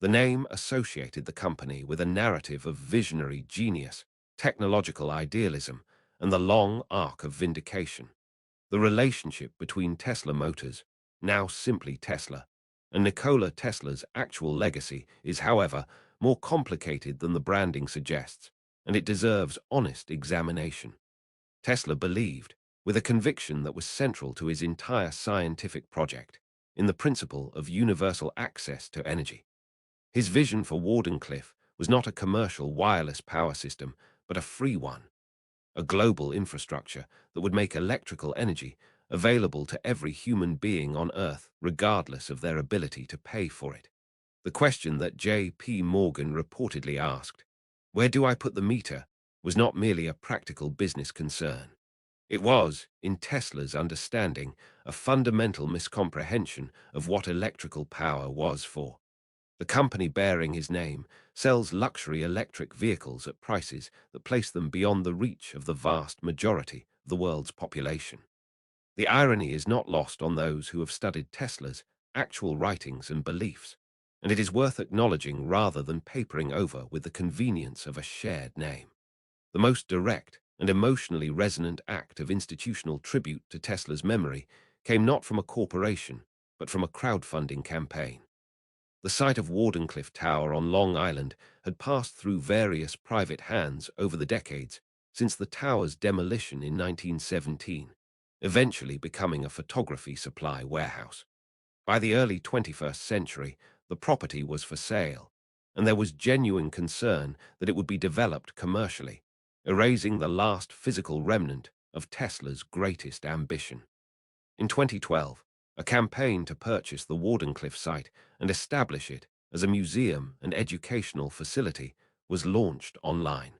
The name associated the company with a narrative of visionary genius, technological idealism, and the long arc of vindication. The relationship between Tesla Motors, now simply Tesla, and Nikola Tesla's actual legacy is, however, more complicated than the branding suggests, and it deserves honest examination. Tesla believed, with a conviction that was central to his entire scientific project, in the principle of universal access to energy. His vision for Wardenclyffe was not a commercial wireless power system, but a free one, a global infrastructure that would make electrical energy available to every human being on Earth, regardless of their ability to pay for it. The question that J.P. Morgan reportedly asked, "Where do I put the meter?" was not merely a practical business concern. It was, in Tesla's understanding, a fundamental miscomprehension of what electrical power was for. The company bearing his name sells luxury electric vehicles at prices that place them beyond the reach of the vast majority of the world's population. The irony is not lost on those who have studied Tesla's actual writings and beliefs, and it is worth acknowledging rather than papering over with the convenience of a shared name. The most direct and emotionally resonant act of institutional tribute to Tesla's memory came not from a corporation, but from a crowdfunding campaign. The site of Wardenclyffe Tower on Long Island had passed through various private hands over the decades since the tower's demolition in 1917, eventually becoming a photography supply warehouse. By the early 21st century, the property was for sale, and there was genuine concern that it would be developed commercially, erasing the last physical remnant of Tesla's greatest ambition. In 2012, a campaign to purchase the Wardenclyffe site and establish it as a museum and educational facility was launched online.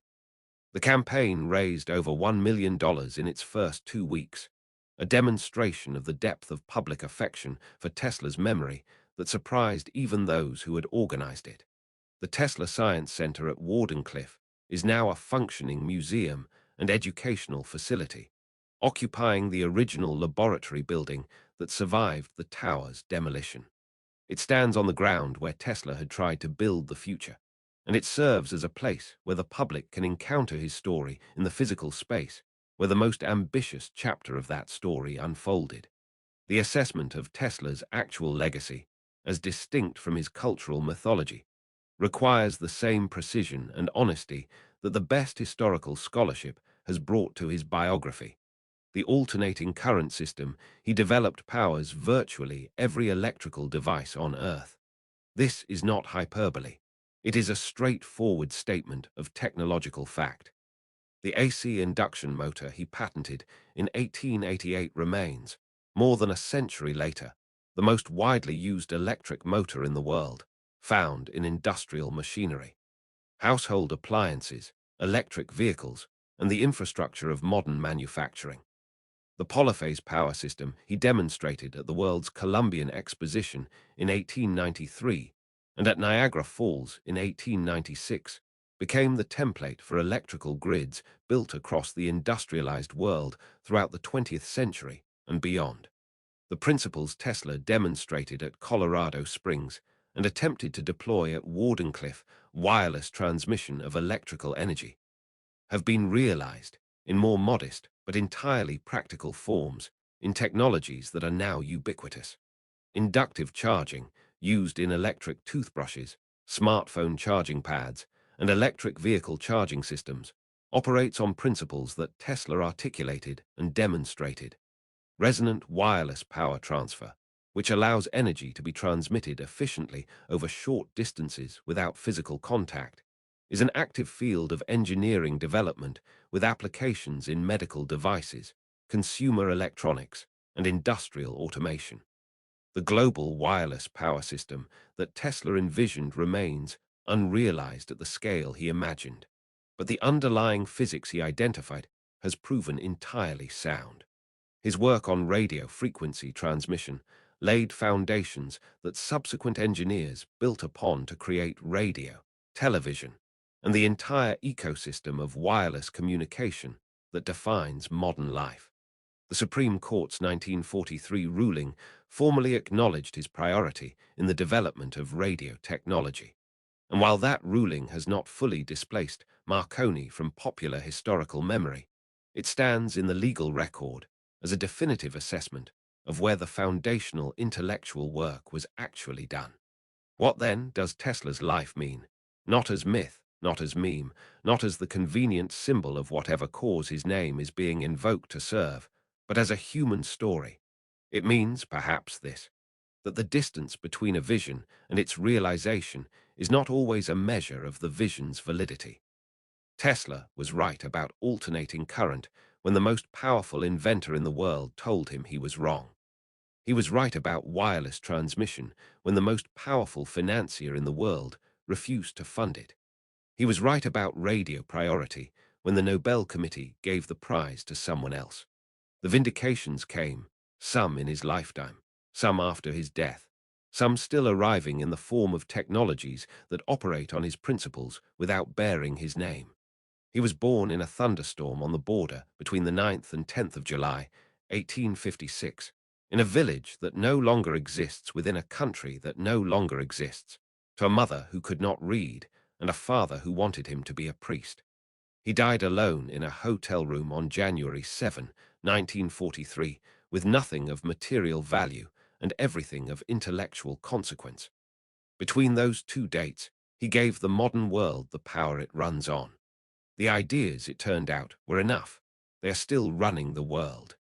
The campaign raised over $1 million in its first 2 weeks, a demonstration of the depth of public affection for Tesla's memory that surprised even those who had organized it. The Tesla Science Center at Wardenclyffe is now a functioning museum and educational facility, occupying the original laboratory building that survived the tower's demolition. It stands on the ground where Tesla had tried to build the future, and it serves as a place where the public can encounter his story in the physical space where the most ambitious chapter of that story unfolded. The assessment of Tesla's actual legacy, as distinct from his cultural mythology, requires the same precision and honesty that the best historical scholarship has brought to his biography. The alternating current system he developed powers virtually every electrical device on Earth. This is not hyperbole. It is a straightforward statement of technological fact. The AC induction motor he patented in 1888 remains, more than a century later, the most widely used electric motor in the world, found in industrial machinery, household appliances, electric vehicles, and the infrastructure of modern manufacturing. The polyphase power system he demonstrated at the World's Columbian Exposition in 1893 and at Niagara Falls in 1896 became the template for electrical grids built across the industrialized world throughout the 20th century and beyond. The principles Tesla demonstrated at Colorado Springs and attempted to deploy at Wardenclyffe, wireless transmission of electrical energy, have been realized in more modest but entirely practical forms in technologies that are now ubiquitous. Inductive charging, used in electric toothbrushes, smartphone charging pads, and electric vehicle charging systems, operates on principles that Tesla articulated and demonstrated. Resonant wireless power transfer, which allows energy to be transmitted efficiently over short distances without physical contact, is an active field of engineering development with applications in medical devices, consumer electronics, and industrial automation. The global wireless power system that Tesla envisioned remains unrealized at the scale he imagined, but the underlying physics he identified has proven entirely sound. His work on radio frequency transmission laid foundations that subsequent engineers built upon to create radio, television, and the entire ecosystem of wireless communication that defines modern life. The Supreme Court's 1943 ruling formally acknowledged his priority in the development of radio technology. And while that ruling has not fully displaced Marconi from popular historical memory, it stands in the legal record as a definitive assessment of where the foundational intellectual work was actually done. What then does Tesla's life mean? Not as myth, not as meme, not as the convenient symbol of whatever cause his name is being invoked to serve, but as a human story. It means, perhaps, this, that the distance between a vision and its realization is not always a measure of the vision's validity. Tesla was right about alternating current when the most powerful inventor in the world told him he was wrong. He was right about wireless transmission when the most powerful financier in the world refused to fund it. He was right about radio priority when the Nobel Committee gave the prize to someone else. The vindications came, some in his lifetime, some after his death, some still arriving in the form of technologies that operate on his principles without bearing his name. He was born in a thunderstorm on the border between the 9th and 10th of July, 1856, in a village that no longer exists within a country that no longer exists, to a mother who could not read and a father who wanted him to be a priest. He died alone in a hotel room on January 7, 1943, with nothing of material value and everything of intellectual consequence. Between those two dates, he gave the modern world the power it runs on. The ideas, it turned out, were enough. They are still running the world.